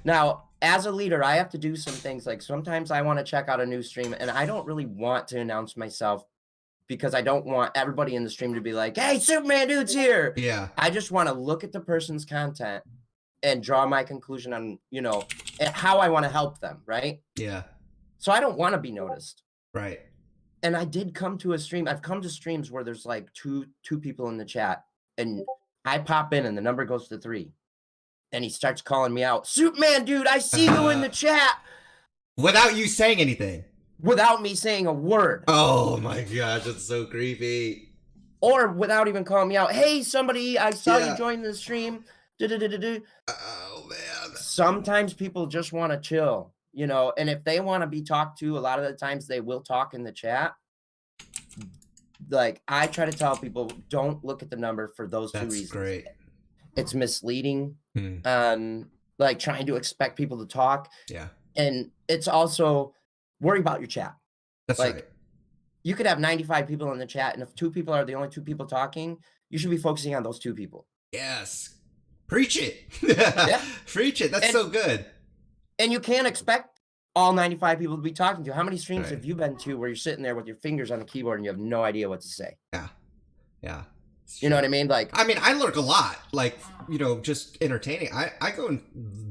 Now, as a leader, I have to do some things. Like sometimes I want to check out a new stream, and I don't really want to announce myself because I don't want everybody in the stream to be like, hey, SuperManDude's here. Yeah. I just want to look at the person's content and draw my conclusion on, how I want to help them, right? Yeah. So I don't want to be noticed. Right. And I did come to a stream. I've come to streams where there's like two people in the chat, and I pop in and the number goes to 3. And he starts calling me out, SuperManDude, I see you in the chat. Without you saying anything. Without me saying a word. Oh my gosh, that's so creepy. Or without even calling me out, hey, somebody, I saw you join the stream. Oh man. Sometimes people just want to chill, and if they want to be talked to, a lot of the times they will talk in the chat. Like I try to tell people, don't look at the number for those 2 reasons. That's great. It's misleading. Like trying to expect people to talk. Yeah. And it's also worry about your chat. That's like, right. You could have 95 people in the chat, and if 2 people are the only 2 people talking, you should be focusing on those 2 people. Yes. Preach it. Yeah. Preach it. That's so good. And you can't expect all 95 people to be talking to you. How many streams have you been to where you're sitting there with your fingers on the keyboard and you have no idea what to say? Yeah. Yeah. You know what I mean? Like, I mean, I lurk a lot, like, just entertaining. I go in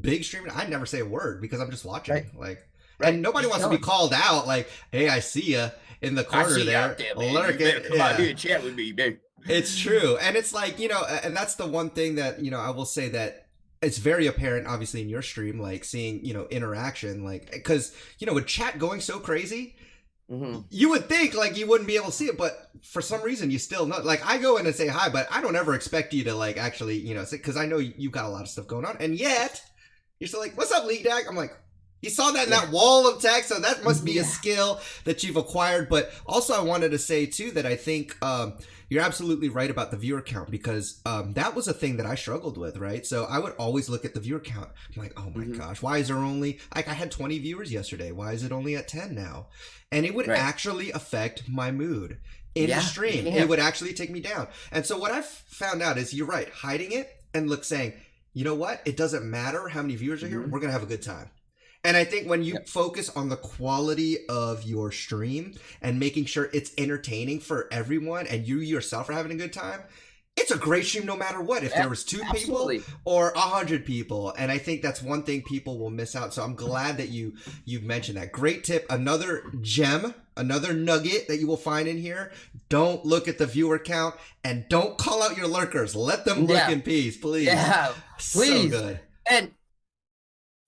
big streaming. I never say a word because I'm just watching. Right. Like, right. And nobody wants to be called out. Like, hey, I see you in the corner there. Lurking. Come on, dude, chat with me, dude. It's true. And it's like, and that's the one thing that, I will say that it's very apparent, obviously, in your stream, like seeing, interaction, like, because, with chat going so crazy, you would think like you wouldn't be able to see it, but for some reason you still know. Like I go in and say hi, but I don't ever expect you to like actually, say, because I know you've got a lot of stuff going on, and yet you're still like, "What's up, LeagueDad?" I'm like, you saw that in that wall of text, so that must be a skill that you've acquired. But also, I wanted to say too that I think you're absolutely right about the viewer count, because that was a thing that I struggled with, right? So I would always look at the viewer count. I'm like, oh my gosh, why is there only, like I had 20 viewers yesterday. Why is it only at 10 now? And it would actually affect my mood in the stream. It would actually take me down. And so what I've found out is you're right, hiding it and saying, you know what? It doesn't matter how many viewers are here. We're going to have a good time. And I think when you focus on the quality of your stream and making sure it's entertaining for everyone and you yourself are having a good time, it's a great stream no matter what. If there was 2 people or 100 people. And I think that's one thing people will miss out. So I'm glad that you've mentioned that. Great tip. Another gem, another nugget that you will find in here. Don't look at the viewer count and don't call out your lurkers. Let them lurk in peace, please. Yeah, please. So good. And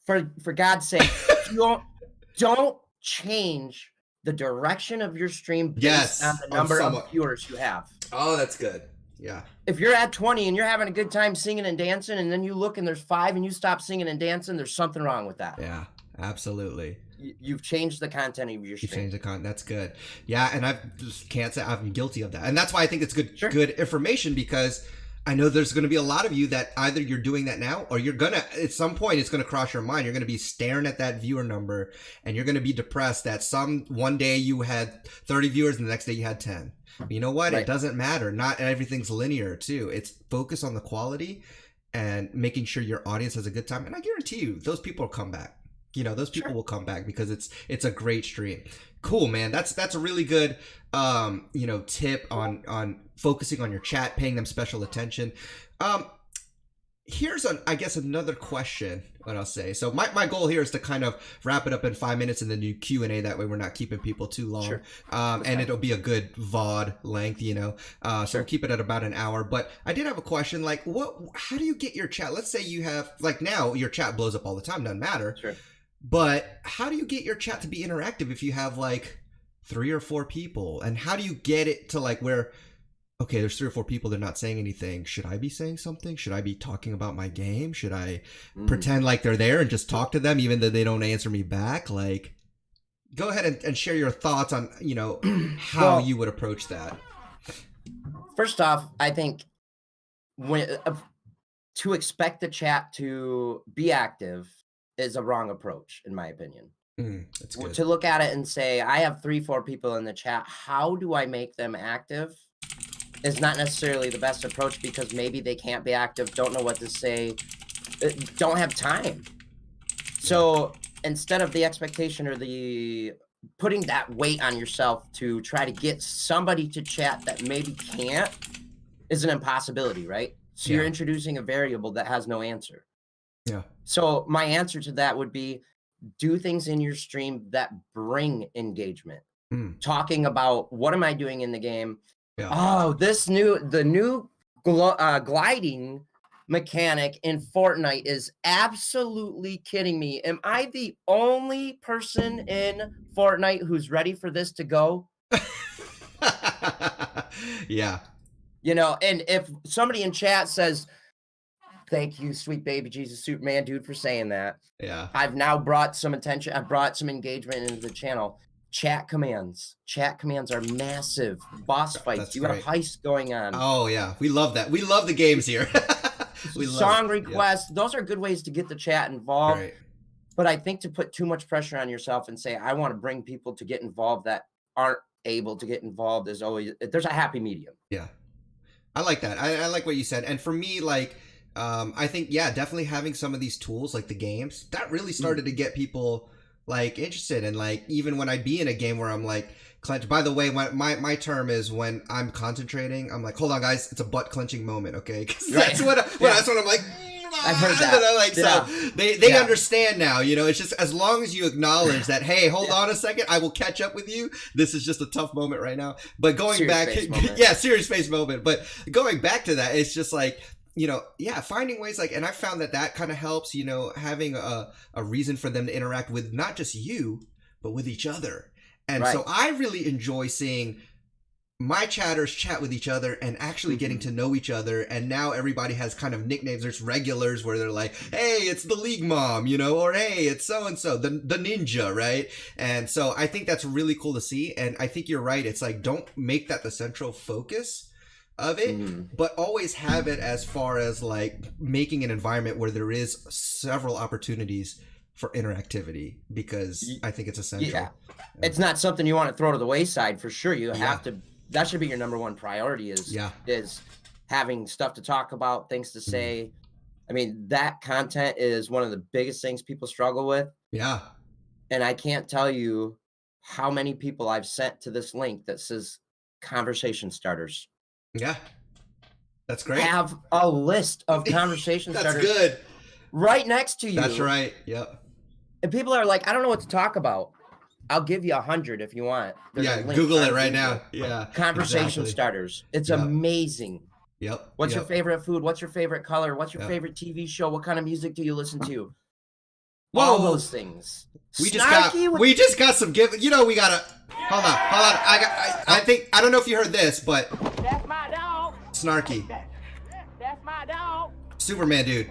for God's sake, don't change the direction of your stream based on the number of viewers you have. Oh, that's good. Yeah. If you're at 20 and you're having a good time singing and dancing, and then you look and there's 5 and you stop singing and dancing, there's something wrong with that. Yeah, absolutely. You've changed the content of your stream. You changed the content. That's good. Yeah, and I just can't say I'm guilty of that. And that's why I think it's good information, because I know there's going to be a lot of you that either you're doing that now, or you're going to, at some point, it's going to cross your mind. You're going to be staring at that viewer number, and you're going to be depressed that one day you had 30 viewers and the next day you had 10. You know what? It doesn't matter. Not everything's linear too. It's focus on the quality and making sure your audience has a good time. And I guarantee you, those people will come back. Those people will come back because it's a great stream. Cool, man. That's a really good tip on focusing on your chat, paying them special attention. Here's I guess another question, what I'll say. So my goal here is to kind of wrap it up in 5 minutes and then do Q&A. That way we're not keeping people too long. And it'll be a good VOD length, so we'll keep it at about an hour. But I did have a question, like how do you get your chat? Let's say you have, like now your chat blows up all the time, doesn't matter. But how do you get your chat to be interactive if you have like 3 or 4 people? And how do you get it to like where, okay, there's 3 or 4 people, they're not saying anything. Should I be saying something? Should I be talking about my game? Should I pretend like they're there and just talk to them even though they don't answer me back? Like, go ahead and share your thoughts on, how you would approach that. First off, I think to expect the chat to be active is a wrong approach, in my opinion. That's good. To look at it and say, I have 3-4 people in the chat, how do I make them active? Is not necessarily the best approach, because maybe they can't be active, don't know what to say, don't have time. So instead of the expectation or the putting that weight on yourself to try to get somebody to chat that maybe can't, is an impossibility, right? So you're introducing a variable that has no answer. Yeah. So my answer to that would be, do things in your stream that bring engagement. Talking about, what am I doing in the game? Yeah. Oh, the new gliding mechanic in Fortnite is absolutely kidding me. Am I the only person in Fortnite who's ready for this to go? Yeah. And if somebody in chat says, thank you, sweet baby Jesus SuperManDude, for saying that. Yeah. I've now brought some attention. I've brought some engagement into the channel. Chat commands. Chat commands are massive. Boss fights. That's you great. Got a heist going on. Oh, yeah. We love that. We love the games here. Song requests. Those are good ways to get the chat involved. Right. But I think to put too much pressure on yourself and say, I want to bring people to get involved that aren't able to get involved, is always, there's a happy medium. Yeah. I like that. I like what you said. And for me, like, I think, definitely having some of these tools, like the games, that really started to get people like interested. And like, even when I'd be in a game where I'm like, clench. By the way, my term is when I'm concentrating, I'm like, hold on, guys, it's a butt clenching moment, okay? Because that's what I'm like. I've heard that. So they understand now. It's just as long as you acknowledge that, hey, hold on a second, I will catch up with you. This is just a tough moment right now. But going serious back, serious face moment. But going back to that, it's just like, finding ways like, and I found that kind of helps, having a reason for them to interact with not just you, but with each other. And so I really enjoy seeing my chatters chat with each other and actually getting to know each other. And now everybody has kind of nicknames. There's regulars where they're like, hey, it's the League Mom, or hey, it's so-and-so, the ninja, right? And so I think that's really cool to see. And I think you're right. It's like, don't make that the central focus of it, but always have it as far as like making an environment where there is several opportunities for interactivity, because I think it's essential. Yeah. It's not something you want to throw to the wayside, for sure. You have to, that should be your number one priority, is having stuff to talk about, things to say. I mean, that content is one of the biggest things people struggle with. Yeah. And I can't tell you how many people I've sent to this link that says conversation starters. Yeah. That's great. Have a list of conversation starters. That's good. Right next to you. That's right. Yep. And people are like, I don't know what to talk about. I'll give you 100 if you want. There's Google it right now. Yeah. Conversation starters. It's amazing. Yep. What's your favorite food? What's your favorite color? What's your favorite TV show? What kind of music do you listen to? All those things. We just got some give. We gotta hold on. I don't know if you heard this, but that's my dog. Snarky. That's my dog. SuperManDude.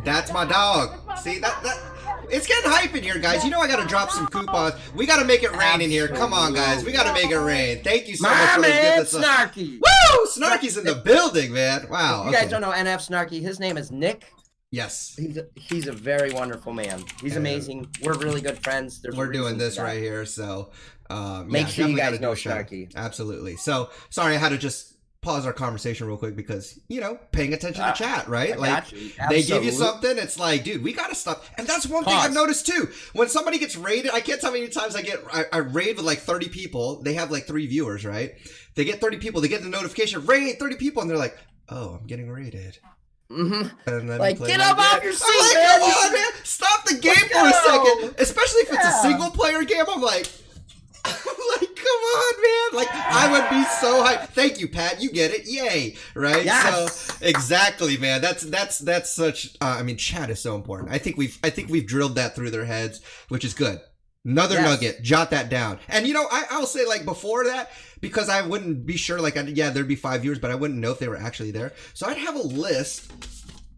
That's my dog. See that it's getting hype in here, guys. I gotta drop some coupons. We gotta make it rain in here. Come on, guys. We gotta make it rain. Thank you so much for this. Snarky. Woo! Snarky's in the building, man. Wow. You guys don't know NF Snarky. His name is Nick. Yes. He's a very wonderful man. He's amazing. We're really good friends. We're doing this right here, so make sure you guys know Snarky. Absolutely. So sorry, I had to just pause our conversation real quick because paying attention to chat, right? Like they give you something, it's like, dude, we gotta stop. And that's one thing I've noticed too. When somebody gets raided, I can't tell how many times I raid with like 30 people. They have like 3 viewers, right? They get 30 people. They get the notification, raid 30 people, and they're like, oh, I'm getting raided. And then like, get up off your seat, man. Come on, man. Stop the game for a second. Especially if it's a single player game. I'm like, on, man. Like, I would be so hyped. Thank you, Pat. You get it. Yay. Right? Yes. So, exactly, man. That's such, I mean, chat is so important. I think we've drilled that through their heads, which is good. Another nugget. Jot that down. And, you know, I'll say, like, before that, because I wouldn't be sure, like, yeah, there'd be 5 viewers, but I wouldn't know if they were actually there. So I'd have a list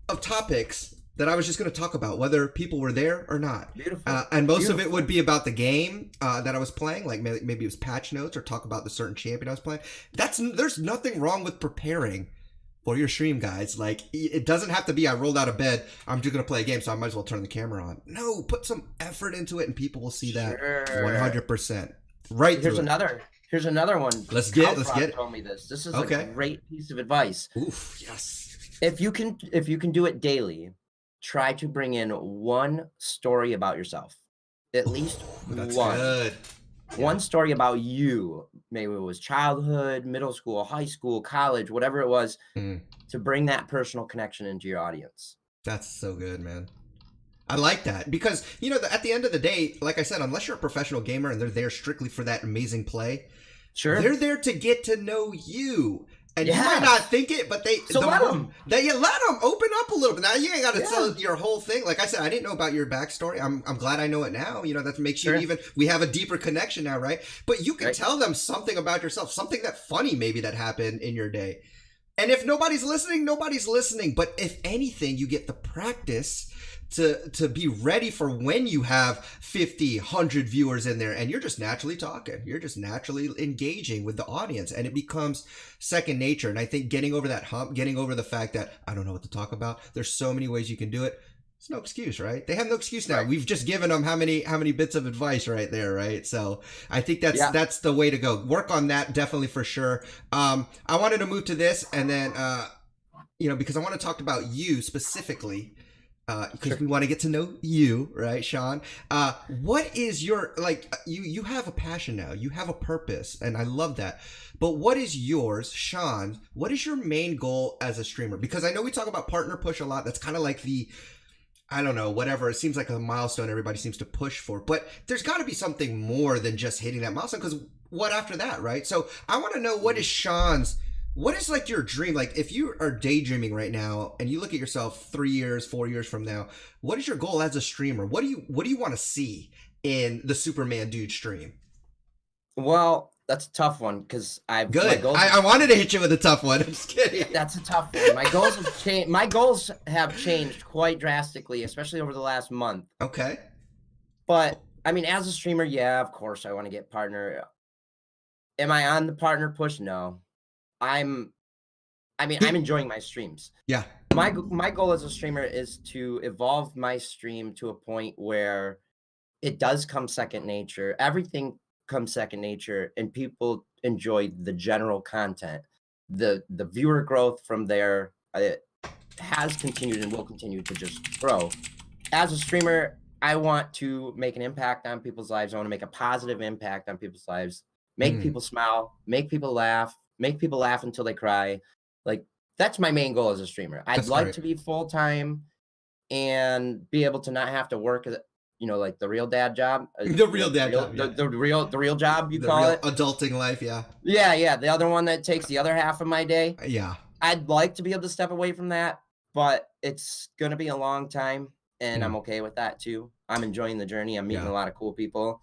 of topics that I was just going to talk about, whether people were there or not. Beautiful. And most of it would be about the game that I was playing, like maybe it was patch notes or talk about the certain champion I was playing. There's nothing wrong with preparing for your stream, guys. Like, it doesn't have to be I rolled out of bed, I'm just going to play a game, so I might as well turn the camera on. No, put some effort into it, and people will see that 100%. Right. Here's another one. Let's get it. Told me this. This is a great piece of advice. Oof, yes. If you can do it daily, try to bring in one story about yourself. At least That's one. good. One story about you. Maybe it was childhood, middle school, high school, college, whatever it was, to bring that personal connection into your audience. That's so good, man. I like that because, you know, at the end of the day, like I said, unless you're a professional gamer and they're there strictly for that amazing play, they're there to get to know you. And you might not think it, but let them open up a little bit. Now you ain't got to tell your whole thing. Like I said, I didn't know about your backstory. I'm glad I know it now. You know, that makes you we have a deeper connection now, right? But you can tell them something about yourself, something that funny maybe that happened in your day. And if nobody's listening, nobody's listening. But if anything, you get the practice to be ready for when you have 50, 100 viewers in there and you're just naturally talking. You're just naturally engaging with the audience and it becomes second nature. And I think getting over that hump, getting over the fact that I don't know what to talk about, there's so many ways you can do it. It's no excuse, right? They have no excuse now. We've just given them how many bits of advice right there, right? So I think that's the way to go. Work on that definitely for sure. I wanted to move to this and then, you know, because I want to talk about you specifically. Because we want to get to know you, right, Sean? What is your, like, you have a passion now. You have a purpose, and I love that. But what is yours, Sean? What is your main goal as a streamer? Because I know we talk about partner push a lot. That's kind of like I don't know, whatever. It seems like a milestone everybody seems to push for. But there's got to be something more than just hitting that milestone, because what after that, right? So I want to know, what is Sean's, what is like your dream? Like if you are daydreaming right now and you look at yourself 3 years, 4 years from now, what is your goal as a streamer? What do you want to see in the SuperManDude stream? Well, that's a tough one because I've good. I wanted to hit you with a tough one. I'm just kidding. That's a tough one. My goals have changed. My goals have changed quite drastically, especially over the last month. Okay. But I mean, as a streamer, yeah, of course I want to get partner. Am I on the partner push? No. I'm enjoying my streams. Yeah. My goal as a streamer is to evolve my stream to a point where it does come second nature. Everything comes second nature and people enjoy the general content. The viewer growth from there has continued and will continue to just grow. As a streamer, I want to make an impact on people's lives. I want to make a positive impact on people's lives, make people smile, make people laugh until they cry. Like, that's my main goal as a streamer. I'd like to be full-time and be able to not have to work, you know, like the real dad job. The real dad job. The real job, you call it. Adulting life, yeah. Yeah. The other one that takes the other half of my day. Yeah. I'd like to be able to step away from that, but it's going to be a long time, and I'm okay with that too. I'm enjoying the journey. I'm meeting a lot of cool people.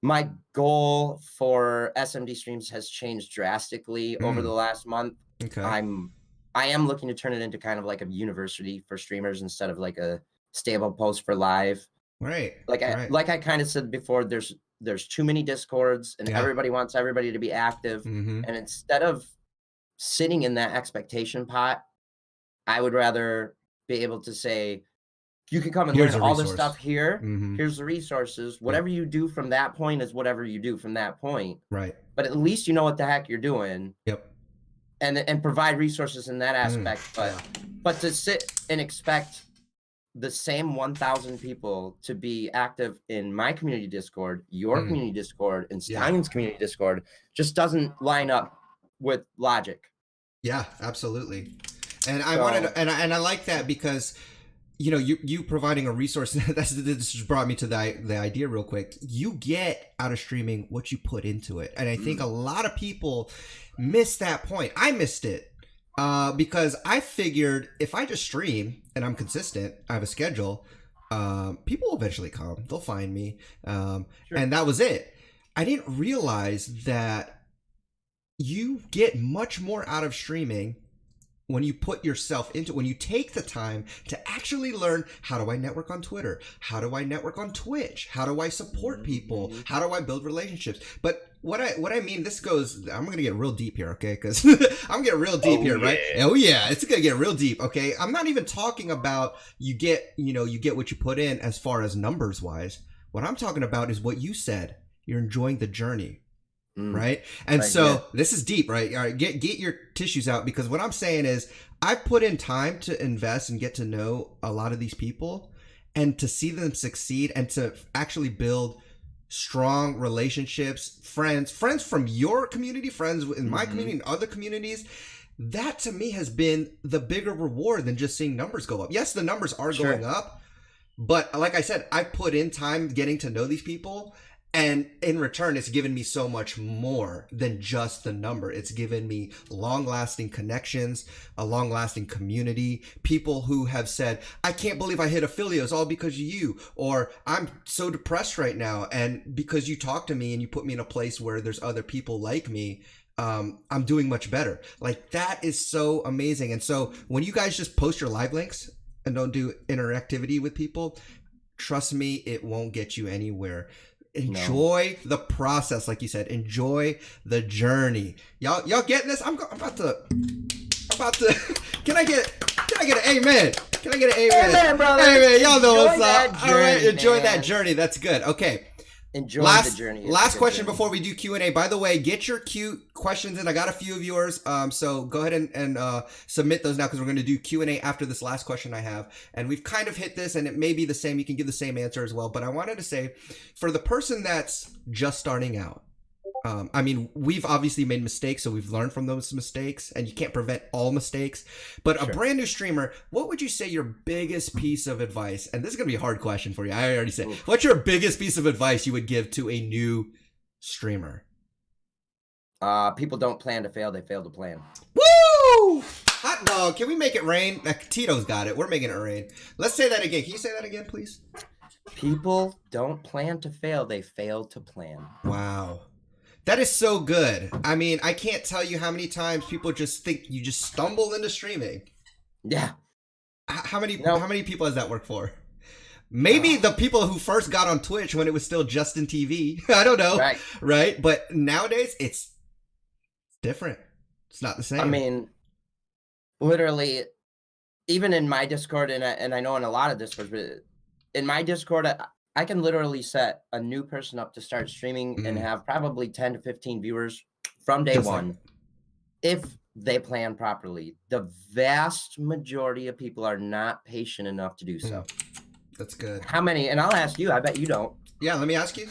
My goal for SMD streams has changed drastically over the last month. Okay. I am looking to turn it into kind of like a university for streamers instead of like a stable post for live. Right. Like I kind of said before, there's too many discords and everybody wants everybody to be active. And instead of sitting in that expectation pot, I would rather be able to say, you can come and learn all this stuff here. Here's the resources. Whatever you do from that point is whatever you do from that point. Right. But at least you know what the heck you're doing. Yep. And provide resources in that aspect. But to sit and expect the same 1,000 people to be active in my community Discord, your community Discord, and Stein's community Discord just doesn't line up with logic. Yeah, absolutely. And I wanted to, and I like that because you know, you providing a resource this just brought me to the idea real quick. You get out of streaming what you put into it, and I think a lot of people miss that point. I missed it because I figured if I just stream and I'm consistent, I have a schedule, people will eventually come, they'll find me, and that was it. I didn't realize that you get much more out of streaming when you put yourself into, when you take the time to actually learn, how do I network on Twitter? How do I network on Twitch? How do I support people? How do I build relationships? But what I mean, this goes, I'm going to get real deep here, okay? Because I'm going to get real deep here, right? Oh yeah, it's going to get real deep, okay? I'm not even talking about you get what you put in as far as numbers wise. What I'm talking about is what you said. You're enjoying the journey. Right. And this is deep, right? All right. Get your tissues out, because what I'm saying is I've put in time to invest and get to know a lot of these people and to see them succeed and to actually build strong relationships, friends from your community, friends in my community and other communities. That to me has been the bigger reward than just seeing numbers go up. Yes, the numbers are going up, but like I said, I put in time getting to know these people. And in return, it's given me so much more than just the number. It's given me long-lasting connections, a long-lasting community, people who have said, I can't believe I hit affiliates all because of you, or I'm so depressed right now. And because you talk to me and you put me in a place where there's other people like me, I'm doing much better. Like, that is so amazing. And so when you guys just post your live links and don't do interactivity with people, trust me, it won't get you anywhere. Enjoy the process, like you said. Enjoy the journey. Y'all getting this? I'm about to. Can I get an amen? Can I get an amen? Amen, brother. Amen. Y'all know what's Enjoy up. that journey, All right, enjoy man. that journey. That's good. Okay. Enjoy the journey. It's Last a good question journey. before we do Q&A. By the way, get your cute questions in. I got a few of yours, so go ahead and submit those now, because we're going to do Q&A after this last question I have. And we've kind of hit this, and it may be the same. You can give the same answer as well. But I wanted to say, for the person that's just starting out, I mean, we've obviously made mistakes, so we've learned from those mistakes, and you can't prevent all mistakes. But a brand new streamer, what would you say your biggest piece of advice, and this is going to be a hard question for you, I already said, what's your biggest piece of advice you would give to a new streamer? People don't plan to fail, they fail to plan. Woo! Hot dog, can we make it rain? Tito's got it. We're making it rain. Let's say that again. Can you say that again, please? People don't plan to fail, they fail to plan. Wow. That is so good. I mean, I can't tell you how many times people just think you just stumble into streaming. Yeah. How many people has that worked for? Maybe the people who first got on Twitch when it was still Justin TV. I don't know. Right? But nowadays, it's different. It's not the same. I mean, literally, even in my Discord, and I know in a lot of Discords, but in my Discord, I can literally set a new person up to start streaming and have probably 10 to 15 viewers from day one if they plan properly. The vast majority of people are not patient enough to do so. That's good. How many? And I'll ask you, I bet you don't. Yeah, let me ask you.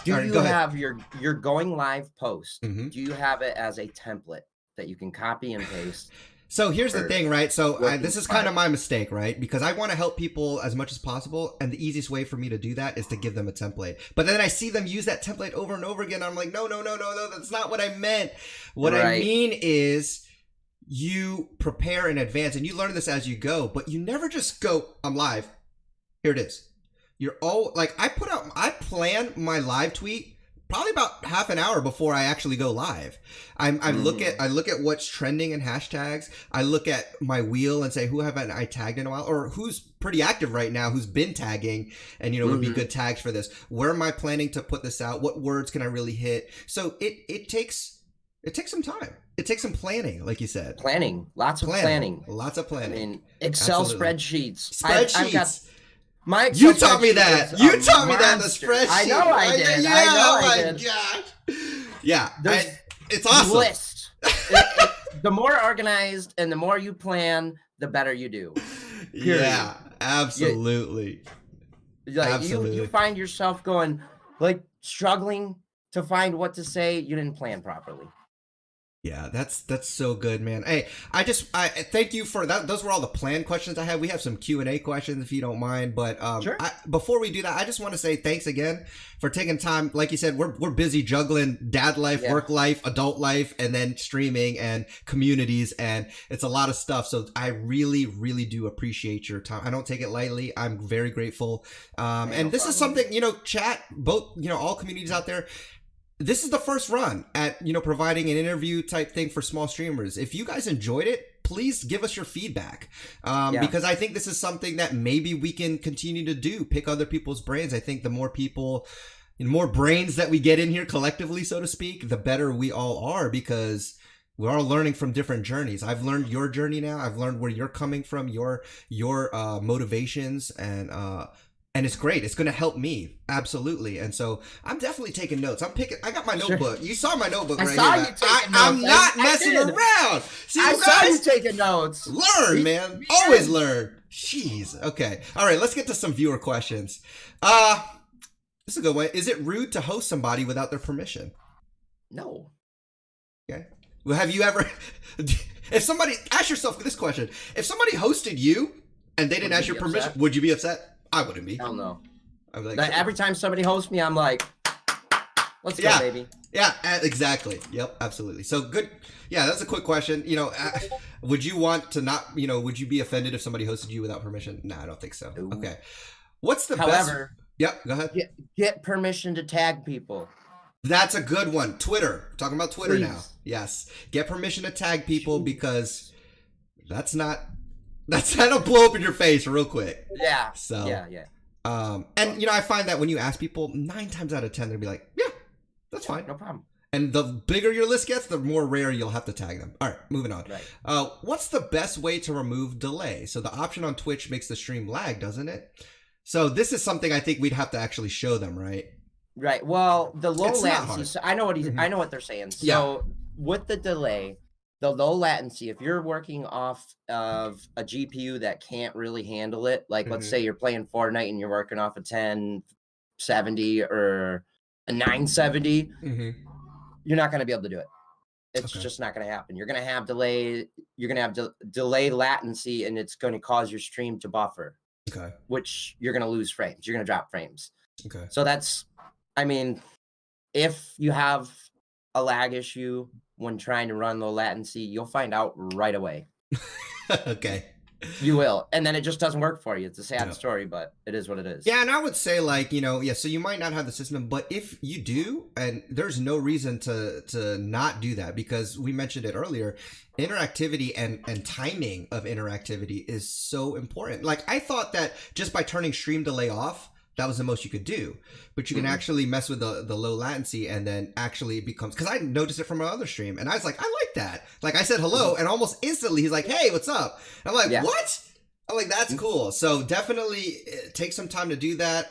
Do you have your going live post? Do you have it as a template that you can copy and paste? So here's the thing, right? So this is kind of my mistake, right? Because I want to help people as much as possible. And the easiest way for me to do that is to give them a template. But then I see them use that template over and over again. I'm like, no, that's not what I meant. What I mean is you prepare in advance, and you learn this as you go, but you never just go, I'm live. Here it is. You're all like, I plan my live tweet probably about half an hour before I actually go live. I look at what's trending in hashtags. I look at my wheel and say, who haven't I tagged in a while, or who's pretty active right now, who's been tagging, and would be good tags for this. Where am I planning to put this out? What words can I really hit? So it takes some time. It takes some planning, like you said. Lots of planning. Lots of planning. I mean, Excel spreadsheets. I've got my Excel you taught me that. You taught me that in the spreadsheet. I know I did. Yeah, I know I did. Gosh. Yeah, it's awesome. List. The more organized and the more you plan, the better you do. Period. Yeah, absolutely. Absolutely. You find yourself going, like, struggling to find what to say. You didn't plan properly. Yeah, that's so good, man. Hey, I thank you for that. Those were all the planned questions I had. We have some Q&A questions if you don't mind, but Sure. before we do that, I just want to say thanks again for taking time. Like you said, we're busy juggling dad life, Yeah. work life, adult life, and then streaming and communities, and it's a lot of stuff. So I really, really do appreciate your time. I don't take it lightly. I'm very grateful. And this is something, chat, both, all communities out there. This is the first run at, providing an interview type thing for small streamers. If you guys enjoyed it, please give us your feedback. Because I think this is something that maybe we can continue to do, pick other people's brains. I think the more people and more brains that we get in here collectively, so to speak, the better we all are, because we're all learning from different journeys. I've learned your journey now. I've learned where you're coming from, your motivations, and it's great. It's going to help me. Absolutely. And so I'm definitely taking notes. I got my notebook. You saw my notebook right saw here. you taking I'm notes. not I messing did. around. See, I you saw you guys taking notes. learn, man. Always learn. Jeez. Okay. All right. Let's get to some viewer questions. This is a good one. Is it rude to host somebody without their permission? No. Okay. Well, have you ever, if somebody, ask yourself this question. If somebody hosted you and they didn't ask your permission, upset? would you be upset? I wouldn't be. Hell no. I'd be like, Like, every time somebody hosts me, I'm like, let's go, baby. Yeah, exactly. Yep, absolutely. So good. Yeah, that's a quick question. Would you want to not, would you be offended if somebody hosted you without permission? No, I don't think so. Ooh. Okay. What's the However, best? Yep, go ahead. get permission to tag people. That's a good one. Twitter. We're talking about Twitter now. Please. Yes. Get permission to tag people, because that'll blow up in your face real quick. Yeah. So, yeah. And I find that when you ask people, 9 times out of 10, they'll be like, yeah, that's fine. No problem. And the bigger your list gets, the more rare you'll have to tag them. All right, moving on. Right. What's the best way to remove delay? So the option on Twitch makes the stream lag, doesn't it? So this is something I think we'd have to actually show them, right? Right. Well, the low It's not latency. hard. So I know what Mhm. I know what they're saying. So Yeah. with the delay, the low latency, if you're working off of a GPU that can't really handle it, like let's Mhm. say you're playing Fortnite and you're working off a 1070 or a 970, Mm-hmm. you're not going to be able to do it. It's Okay. just not going to happen. You're going to have delay. You're going to have delay latency, and it's going to cause your stream to buffer, Okay. which you're going to lose frames. You're going to drop frames. Okay. So if you have a lag issue when trying to run low latency, you'll find out right away. Okay. You will. And then it just doesn't work for you. It's a sad Yeah. story, but it is what it is. Yeah, and I would say so you might not have the system, but if you do, and there's no reason to not do that, because we mentioned it earlier, interactivity and timing of interactivity is so important. Like, I thought that just by turning stream delay off, that was the most you could do, but you can actually mess with the low latency, and then actually it becomes, because I noticed it from my other stream, and I was like, I like that. Like, I said hello, and almost instantly he's like, hey, what's up? And I'm like, Yeah. what? I'm like, that's cool. So definitely take some time to do that,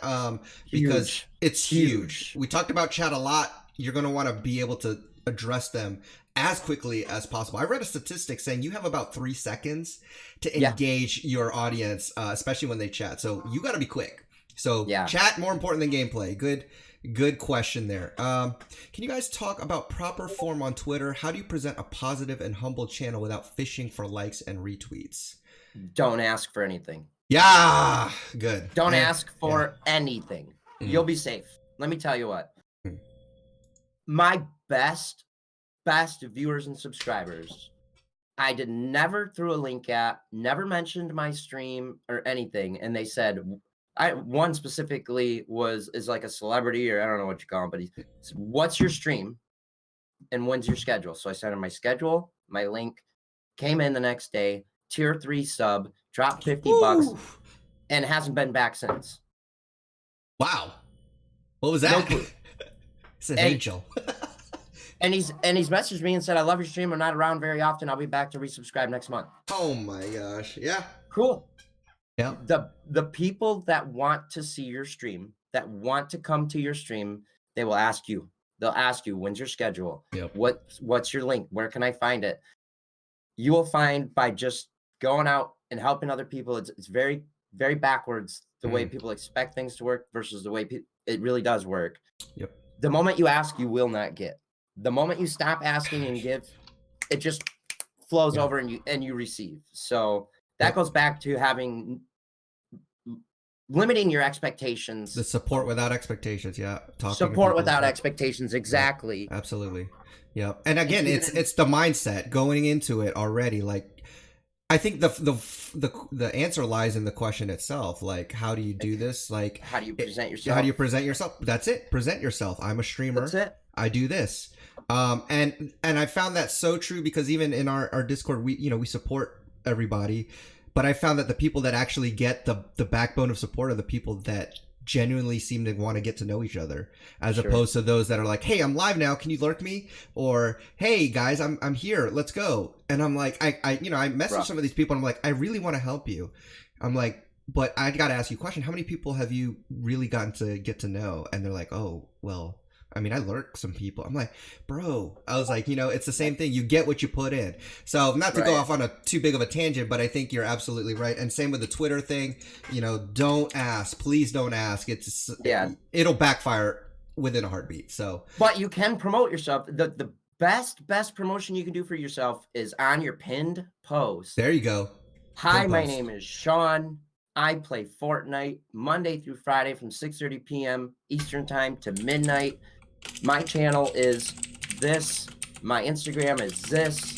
because Huge. it's huge. We talked about chat a lot. You're going to want to be able to address them as quickly as possible. I read a statistic saying you have about 3 seconds to engage your audience, especially when they chat. So you got to be quick. So chat more important than gameplay. Good question there. Can you guys talk about proper form on Twitter? How do you present a positive and humble channel without fishing for likes and retweets? Don't ask for anything. Yeah, good. Don't ask for anything. You'll be safe. Let me tell you what. My best viewers and subscribers, I never threw a link at, never mentioned my stream or anything, and they said, one specifically is like a celebrity, or I don't know what you call him, but he said, what's your stream and when's your schedule? So I sent him my schedule, my link, came in the next day, tier 3 sub, dropped $50, and hasn't been back since. Wow. What was that? No clue. It's an angel. And he's messaged me and said, I love your stream. I'm not around very often. I'll be back to resubscribe next month. Oh my gosh. Yeah. Cool. Yeah. The people that want to see your stream, that want to come to your stream, they will ask you. They'll ask you, when's your schedule? Yep. What's your link? Where can I find it? You will find by just going out and helping other people. It's very, very backwards the way people expect things to work versus the way it really does work. Yep. The moment you ask, you will not get. The moment you stop asking and give, it just flows Yeah. over and you receive. So that goes back to limiting your expectations. The support without expectations. Yeah. Support without expectations. Exactly. Yep. Absolutely. Yeah. And again, it's the mindset going into it already. Like, I think the answer lies in the question itself. Like, how do you do this? Like, how do you present yourself? How do you present yourself? That's it. Present yourself. I'm a streamer. That's it. I do this. And I found that so true because even in our Discord, we support everybody, but I found that the people that actually get the backbone of support are the people that genuinely seem to want to get to know each other, as opposed to those that are like, hey, I'm live now, can you lurk me? Or, hey guys, I'm here, let's go. And I'm like, I message some of these people and I'm like, I really want to help you. I'm like, but I got to ask you a question. How many people have you really gotten to get to know? And they're like, oh, well, I mean, I lurk some people. I'm like, bro, I was like, it's the same thing. You get what you put in. So not to go off on too big of a tangent, but I think you're absolutely right. And same with the Twitter thing, don't ask, please don't ask. It'll backfire within a heartbeat. So, but you can promote yourself. The best promotion you can do for yourself is on your pinned post. There you go. Hi, my name is Sean. I play Fortnite Monday through Friday from 6:30 p.m. Eastern time to midnight. My channel is this. My Instagram is this.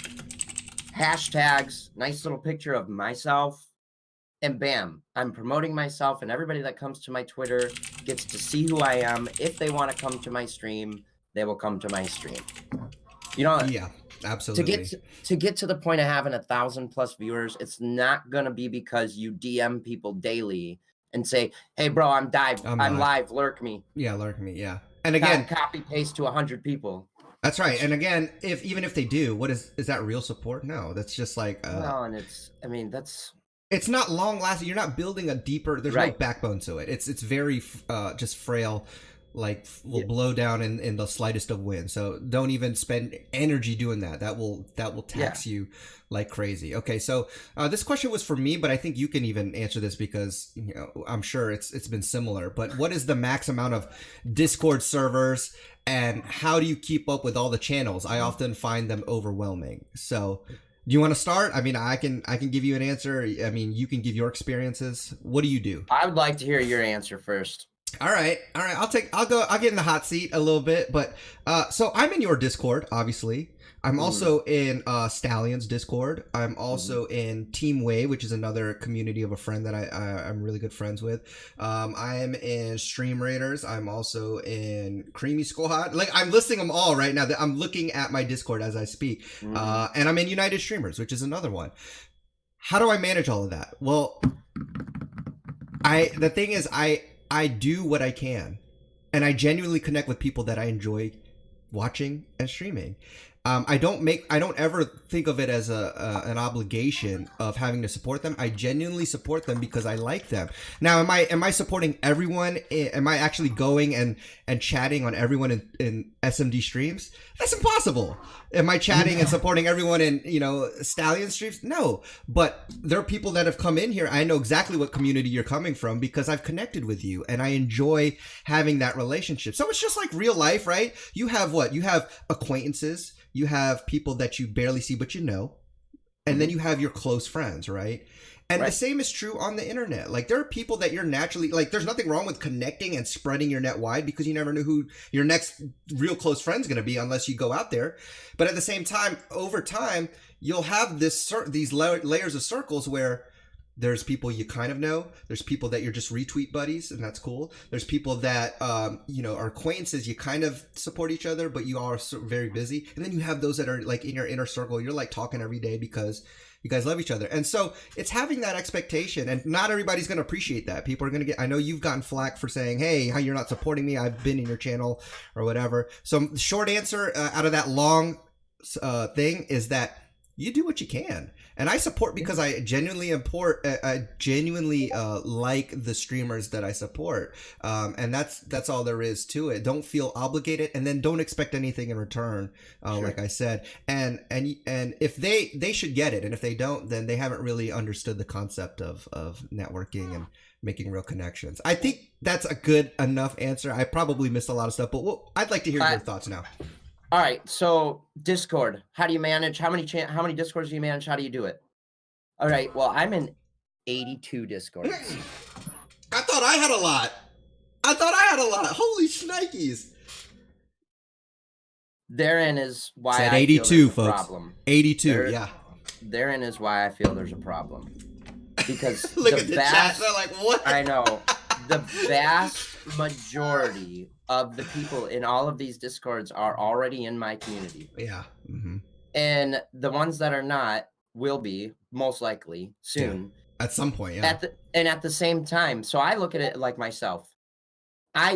Hashtags, nice little picture of myself. And bam, I'm promoting myself, and everybody that comes to my Twitter gets to see who I am. If they want to come to my stream, they will come to my stream. Yeah, absolutely. To get to the point of having 1,000+ viewers, it's not gonna be because you DM people daily and say, "Hey, bro, I'm live, lurk me." Yeah, lurk me. Yeah, and again, copy paste to 100 people. That's right. And again, even if they do, is that real support? No, that's just like no, and it's not long lasting. You're not building a deeper. There's no backbone to it. It's very just frail. Like will blow down in the slightest of wind. So don't even spend energy doing that. That will tax you like crazy. Okay, so this question was for me, but I think you can even answer this because I'm sure it's been similar. But what is the max amount of Discord servers, and how do you keep up with all the channels? I often find them overwhelming. So do you want to start? I mean, I can give you an answer. I mean, you can give your experiences. What do you do? I would like to hear your answer first. All right. I'll get in the hot seat a little bit, but so I'm in your Discord, obviously. I'm also in Stallion's Discord. I'm also in Team Way, which is another community of a friend that I'm really good friends with. I'm in Stream Raiders. I'm also in Creamy Squad. Like, I'm listing them all right now. I'm looking at my Discord as I speak. And I'm in United Streamers, which is another one. How do I manage all of that? Well, the thing is, I do what I can, and I genuinely connect with people that I enjoy watching and streaming. I don't ever think of it as an obligation of having to support them. I genuinely support them because I like them. Now, am I supporting everyone? Am I actually going and chatting on everyone in SMD streams? That's impossible. Am I chatting and supporting everyone in, Stallion streams? No. But there are people that have come in here. I know exactly what community you're coming from because I've connected with you and I enjoy having that relationship. So it's just like real life, right? You have acquaintances. You have people that you barely see, but and then you have your close friends, right? And the same is true on the internet. Like, there are people that you're naturally, like, there's nothing wrong with connecting and spreading your net wide because you never know who your next real close friend's going to be unless you go out there. But at the same time, over time, you'll have these layers of circles where there's people you kind of know. There's people that you're just retweet buddies, and that's cool. There's people that, are acquaintances. You kind of support each other, but you are very busy. And then you have those that are like in your inner circle. You're like talking every day because you guys love each other. And so it's having that expectation, and not everybody's going to appreciate that. People are going to I know you've gotten flack for saying, hey, how you're not supporting me. I've been in your channel or whatever. So short answer out of that long thing is that you do what you can. And I support because I genuinely like the streamers that I support. And that's all there is to it. Don't feel obligated, and then don't expect anything in return. Like I said, and if they should get it. And if they don't, then they haven't really understood the concept of networking and making real connections. I think that's a good enough answer. I probably missed a lot of stuff, but I'd like to hear your thoughts now. All right, so Discord. How do you manage? How many Discords do you manage? How do you do it? All right, well, I'm in 82 Discords. I thought I had a lot. Holy shnikes. Therein is why Said I 82, feel there's a folks. problem. 82, yeah. Therein is why I feel there's a problem. Because Look at the chat. They're like, what? I know. The vast majority of the people in all of these Discords are already in my community. Yeah. Mm-hmm. And the ones that are not will be, most likely, soon. Yeah. At some point, yeah. At the same time, so I look at it like myself.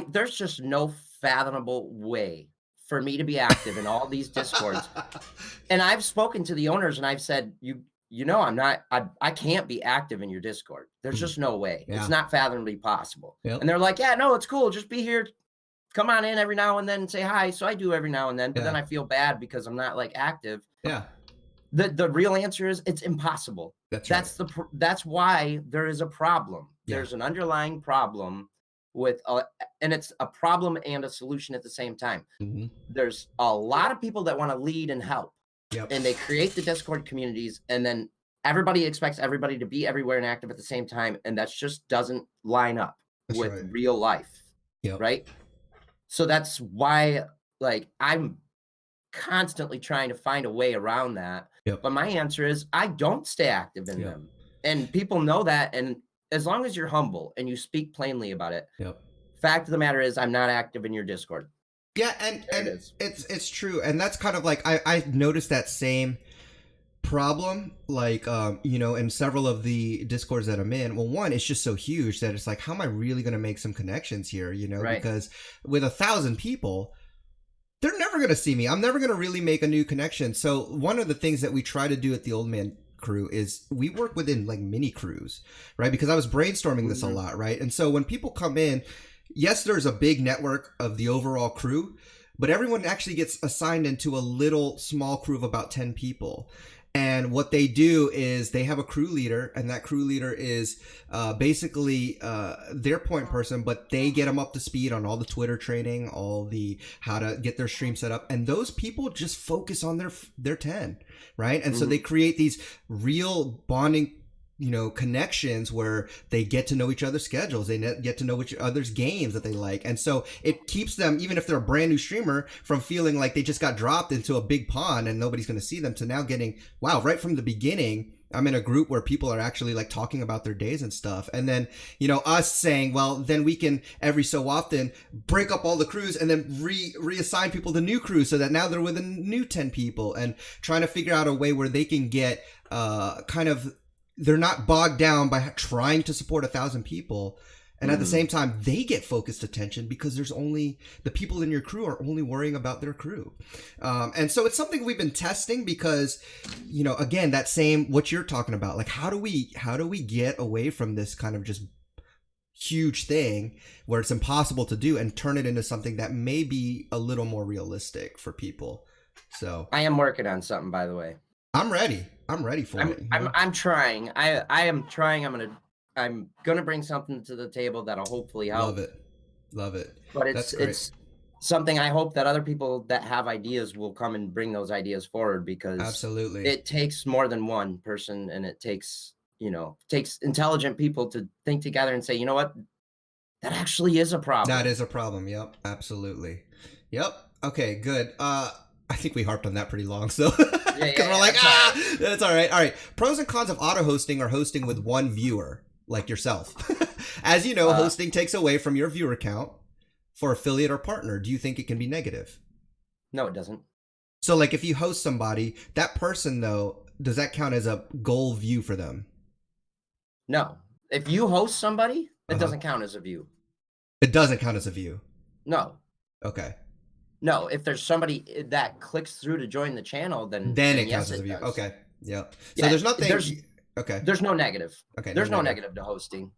There's just no fathomable way for me to be active in all these Discords. And I've spoken to the owners and I've said, I can't be active in your Discord. There's just no way. Yeah. It's not fathomably possible. Yep. And they're like, yeah, no, it's cool. Just be here. Come on in every now and then and say hi. So I do every now and then, but then I feel bad because I'm not like active. Yeah. The real answer is it's impossible. That's why there is a problem. Yeah. There's an underlying problem and it's a problem and a solution at the same time. Mm-hmm. There's a lot of people that want to lead and help. Yep. And they create the Discord communities, and then everybody expects everybody to be everywhere and active at the same time, and that just doesn't line up with real life. Yep. Right? So that's why, like, I'm constantly trying to find a way around that. Yep. But my answer is I don't stay active in them. And people know that, and as long as you're humble and you speak plainly about it, fact of the matter is I'm not active in your Discord. Yeah, and it's true, and that's kind of like I noticed that same problem, like in several of the Discords that I'm in. Well, one, it's just so huge that it's like, how am I really going to make some connections here? Right. Because with 1,000 people, they're never going to see me. I'm never going to really make a new connection. So one of the things that we try to do at the Old Man Crew is we work within like mini crews, right? Because I was brainstorming this a lot, right? And so when people come in, yes, there's a big network of the overall crew, but everyone actually gets assigned into a little small crew of about 10 people. And what they do is they have a crew leader, and that crew leader is basically their point person, but they get them up to speed on all the Twitter training, all the how to get their stream set up. And those people just focus on their 10, right? And so they create these real bonding connections where they get to know each other's schedules, they get to know each other's games that they like, and so it keeps them, even if they're a brand new streamer, from feeling like they just got dropped into a big pond and nobody's going to see them, to now getting, wow, right from the beginning I'm in a group where people are actually like talking about their days and stuff. And then, us saying, well, then we can every so often break up all the crews and then reassign people to new crews so that now they're with a new 10 people, and trying to figure out a way where they can get they're not bogged down by trying to support 1,000 people. And at the same time, they get focused attention because there's only the people in your crew are only worrying about their crew. And so it's something we've been testing because, again, that same, what you're talking about, like, how do we get away from this kind of just huge thing where it's impossible to do and turn it into something that may be a little more realistic for people? So I am working on something, by the way. I'm ready for it. I'm trying. I am trying. I'm gonna bring something to the table that'll hopefully help. Love it. But it's something I hope that other people that have ideas will come and bring those ideas forward, because absolutely it takes more than one person, and it takes intelligent people to think together and say, you know what, that actually is a problem. That is a problem. Yep, absolutely. Yep. Okay, good. I think we harped on that pretty long, so because we're like, that's all right. All right. Pros and cons of auto hosting or hosting with one viewer, like yourself. As you know, hosting takes away from your viewer count for affiliate or partner. Do you think it can be negative? No, it doesn't. So, like, if you host somebody, that person, though, does that count as a goal view for them? No. If you host somebody, it doesn't count as a view. It doesn't count as a view? No. Okay. No, if there's somebody that clicks through to join the channel, then it yes, counts as a view. Does. Okay. Yeah. So there's nothing. There's no negative. Okay. There's no negative to hosting.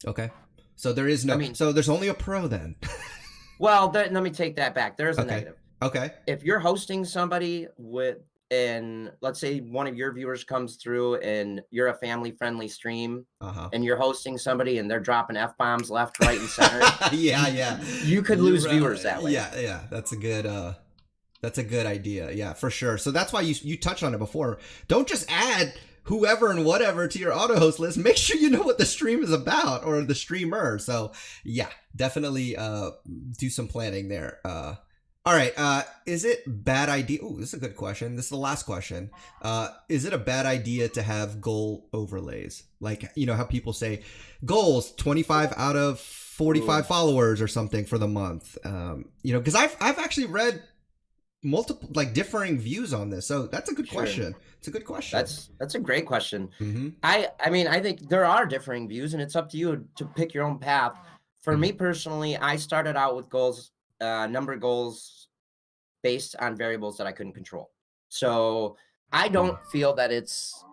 Okay. So there is no. So there's only a pro then. Well, let me take that back. There is a negative. Okay. If you're hosting somebody and let's say one of your viewers comes through and you're a family-friendly stream, and you're hosting somebody and they're dropping F-bombs left, right, and center. Yeah. You could lose viewers that way. Yeah. That's a good. That's a good idea. Yeah, for sure. So that's why you touched on it before. Don't just add whoever and whatever to your auto host list. Make sure you know what the stream is about or the streamer. So yeah, definitely do some planning there. All right. Is it bad idea? Oh, this is a good question. This is the last question. Is it a bad idea to have goal overlays? Like, you know, how people say goals 25 out of 45 followers or something for the month. You know, because I've actually read multiple like differing views on this. So that's a good question. It's a good question. That's a great question. Mm-hmm. I mean, I think there are differing views, and it's up to you to pick your own path. For me personally, I started out with goals, number of goals based on variables that I couldn't control. So I don't feel that it's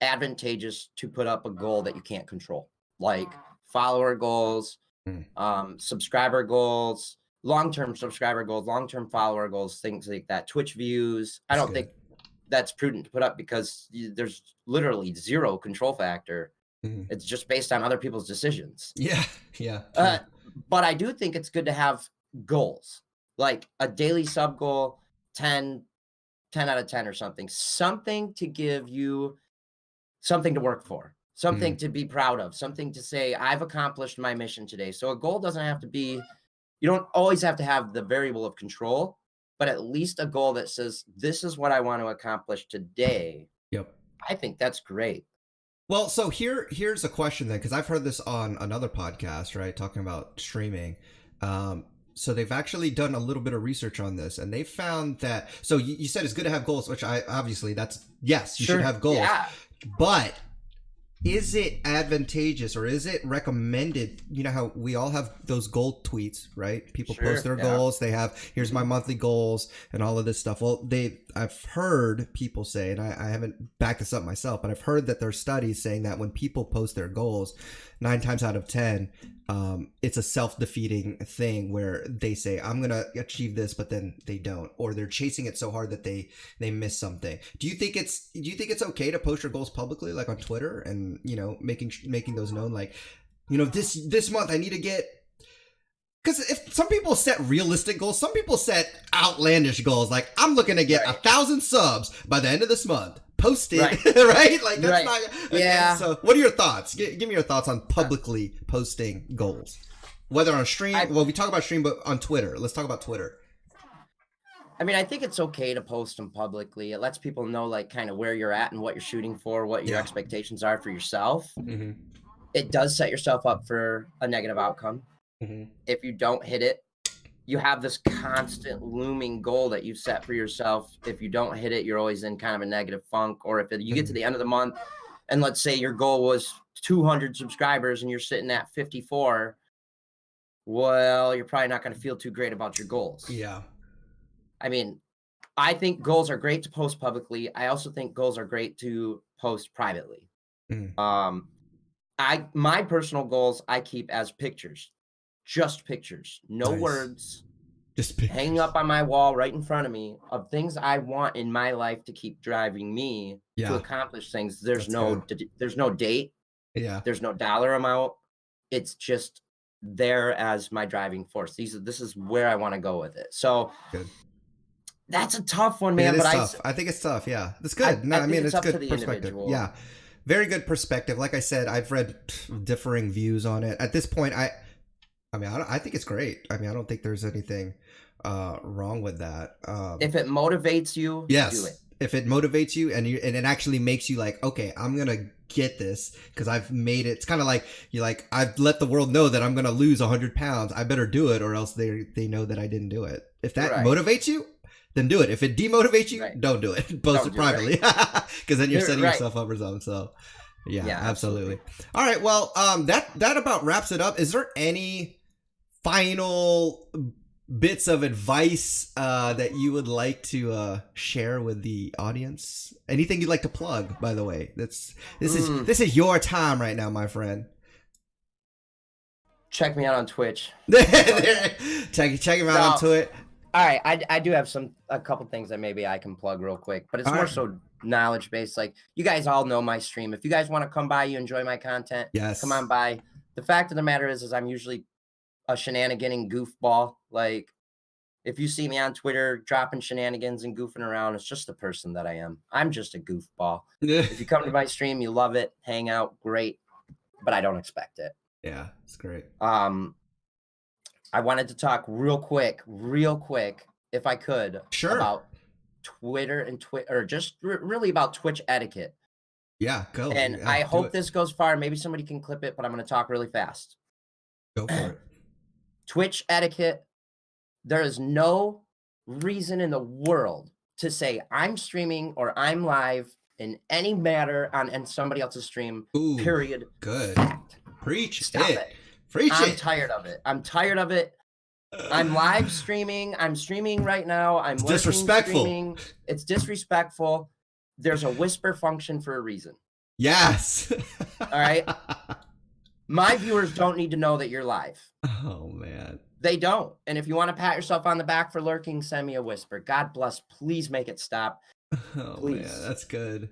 advantageous to put up a goal that you can't control, like follower goals, subscriber goals, long-term subscriber goals, long-term follower goals, things like that. Twitch views. I don't think that's prudent to put up because there's literally zero control factor. It's just based on other people's decisions. Yeah. But I do think it's good to have goals, like a daily sub goal, 10 out of 10 or something to give you something to work for, something to be proud of, something to say, I've accomplished my mission today. So a goal doesn't have to be, you don't always have to have the variable of control, but at least a goal that says, this is what I want to accomplish today. Yep. I think that's great. Well, so here's a question then, because I've heard this on another podcast, right, talking about streaming. So they've actually done a little bit of research on this, and they found that. So you said it's good to have goals, which I obviously yes, you should have goals. Yeah. But is it advantageous or is it recommended? You know how we all have those goal tweets, right? People post their goals. They have, here's my monthly goals and all of this stuff. Well, I've heard people say, and I haven't backed this up myself, but I've heard that there's studies saying that when people post their goals, 9 times out of 10, it's a self-defeating thing where they say, I'm going to achieve this, but then they don't, or they're chasing it so hard that they miss something. Do you think it's okay to post your goals publicly, like on Twitter, and, you know, making those known, like, you know, this month I need to get, because if some people set realistic goals, some people set outlandish goals, like I'm looking to get 1,000 subs by the end of this month. Post it, right? Like that's not. Okay, so, what are your thoughts? Give me your thoughts on publicly posting goals, whether on stream. Well, we talk about stream, but on Twitter. Let's talk about Twitter. I mean, I think it's okay to post them publicly. It lets people know, like, kind of where you're at and what you're shooting for, what your expectations are for yourself. It does set yourself up for a negative outcome. If you don't hit it, you have this constant looming goal that you set for yourself. If you don't hit it, you're always in kind of a negative funk. Or if you get to the end of the month and let's say your goal was 200 subscribers and you're sitting at 54, well, you're probably not going to feel too great about your goals. Yeah. I mean, I think goals are great to post publicly. I also think goals are great to post privately. My personal goals I keep as pictures. Just pictures, no words, just pictures. Hanging up on my wall right in front of me of things I want in my life to keep driving me to accomplish things. There's no date. Yeah. There's no dollar amount. It's just there as my driving force. This is where I want to go with it. So that's a tough one, man. But I think it's tough. Yeah, that's good. I mean, it's good perspective. Yeah, very good perspective. Like I said, I've read differing views on it. At this point, I think it's great. I mean, I don't think there's anything wrong with that. If it motivates you, do it. If it motivates you and it actually makes you like, okay, I'm gonna get this because I've made it. It's kind of like you're like, I've let the world know that I'm gonna lose 100 pounds. I better do it, or else they know that I didn't do it. If that motivates you, then do it. If it demotivates you, don't do it. Post it privately, because then you're setting yourself up for something. So. Yeah, absolutely. All right. Well, that about wraps it up. Is there any final bits of advice that you would like to share with the audience? Anything you'd like to plug, by the way? This is your time right now, my friend. Check me out on Twitch. check him out on Twitch. All right, I do have a couple things that maybe I can plug real quick, but it's more so knowledge based. Like, you guys all know my stream. If you guys want to come by, you enjoy my content, come on by. The fact of the matter is I'm usually a shenaniganing goofball. Like, If you see me on Twitter dropping shenanigans and goofing around, it's just the person that I am. I'm just a goofball. If you come to my stream, you love it, hang out, great, but I don't expect it. Yeah, it's great. I wanted to talk real quick, if I could, Sure. about Twitter and or just really about Twitch etiquette. Yeah, go. And Yeah, I hope it. this goes far. Maybe somebody can clip it, but I'm going to talk really fast. Go for it. Twitch etiquette. There is no reason in the world to say I'm streaming or I'm live in any matter on somebody else's stream. Ooh, period. Good. Fact. Preach Stop it. it. Preach I'm it. tired of it. I'm tired of it. I'm live streaming. I'm streaming right now. I'm disrespectful. Streaming. It's disrespectful. There's a whisper function for a reason. Yes. All right. My viewers don't need to know that you're live. Oh, man. They don't. And if you want to pat yourself on the back for lurking, send me a whisper. God bless. Please make it stop. Oh, Please. man. That's good.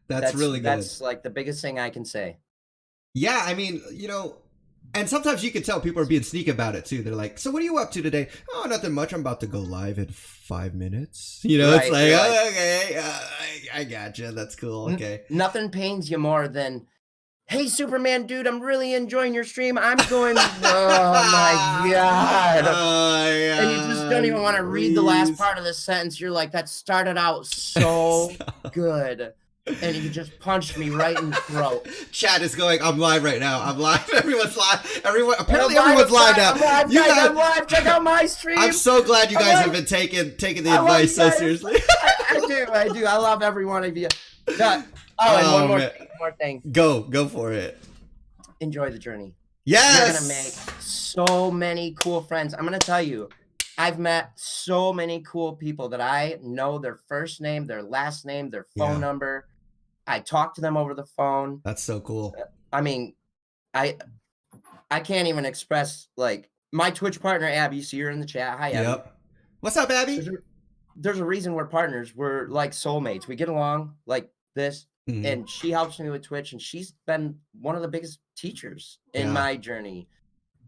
That's really good. That's like the biggest thing I can say. Yeah, I mean, and sometimes you can tell people are being sneaky about it too. They're like, "So what are you up to today?" "Oh, nothing much. I'm about to go live in 5 minutes." Right, it's like, oh, okay, I gotcha. That's cool. Okay. Nothing pains you more than, "Hey, SuperManDude, I'm really enjoying your stream. I'm going." Oh my god! And you just don't even want to read the last part of the sentence. You're like, "That started out so good." And you just punched me right in the throat. Chat is going, "I'm live right now. I'm live." Everyone's live. Apparently everyone's live now. I'm live. Check out my stream. I'm so glad you guys have been taking the advice so seriously. I do. I love every one of you. And one more thing. Go for it. Enjoy the journey. Yes. You're gonna make so many cool friends. I'm gonna tell you, I've met so many cool people that I know their first name, their last name, their phone number. I talk to them over the phone. That's so cool. I mean, I can't even express, like, my Twitch partner, Abby. You see her in the chat. Hi, Abby. Yep. What's up, Abby? There's a reason we're partners. We're like soulmates. We get along like this. Mm-hmm. And she helps me with Twitch, and she's been one of the biggest teachers in my journey.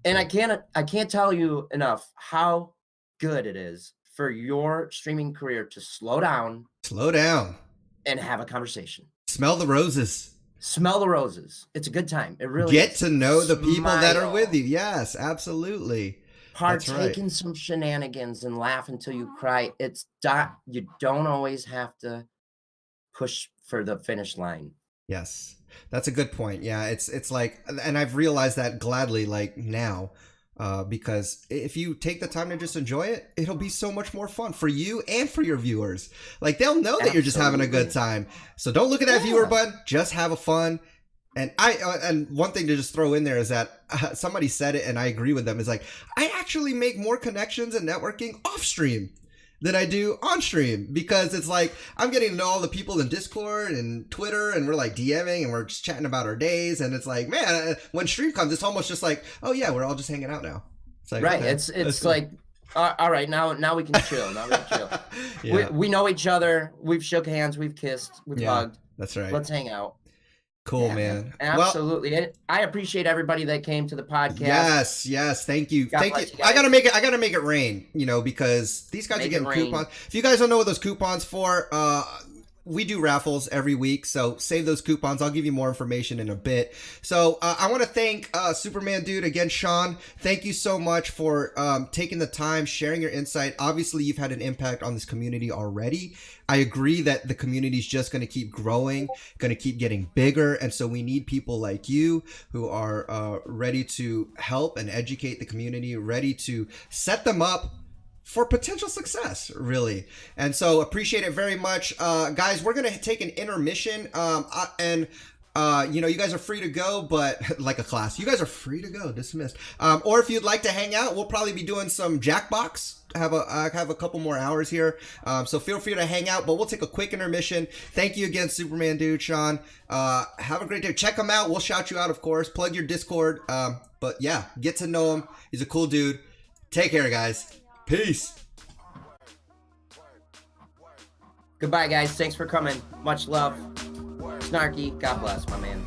And I can't tell you enough how good it is for your streaming career to slow down, and have a conversation. Smell the roses. Smell the roses. It's a good time. It really Get to know the people that are with you. Yes, absolutely. Partake in some shenanigans and laugh until you cry. You don't always have to push for the finish line. Yes, that's a good point. Yeah, it's like, and I've realized that gladly, like now, because if you take the time to just enjoy it, it'll be so much more fun for you and for your viewers. Like, they'll know that you're just having a good time. So don't look at that viewer button. Just have a fun. And and one thing to just throw in there is that somebody said it, and I agree with them. Is like, I actually make more connections and networking off stream than I do on stream, because it's like I'm getting to know all the people in Discord and Twitter, and we're like DMing and we're just chatting about our days, and it's like, man, when stream comes, it's almost just like, oh yeah, we're all just hanging out now. It's like, right, okay, it's like, all right, now we can chill. Now we can chill. Yeah. We know each other. We've shook hands. We've kissed. We've hugged. That's right. Let's hang out. Cool, man. Absolutely. Well, and I appreciate everybody that came to the podcast. Yes. Thank you. Thank you. I gotta make it rain, because these guys are getting coupons. If you guys don't know what those coupons for, we do raffles every week, so save those coupons. I'll give you more information in a bit. So I want to thank SuperManDude again, Sean. Thank you so much for taking the time, sharing your insight. Obviously, you've had an impact on this community already. I agree that the community is just going to keep growing, going to keep getting bigger, and so we need people like you who are ready to help and educate the community, ready to set them up for potential success, really. And so appreciate it very much. Guys, we're going to take an intermission, and you guys are free to go, but like a class, you guys are free to go, dismissed. Or if you'd like to hang out, we'll probably be doing some Jackbox. I have a couple more hours here, so feel free to hang out, but we'll take a quick intermission. Thank you again, SuperManDude, Sean. Have a great day. Check him out. We'll shout you out, of course. Plug your Discord. But yeah, get to know him. He's a cool dude. Take care, guys. Peace. Goodbye, guys. Thanks for coming. Much love. Snarky. God bless, my man.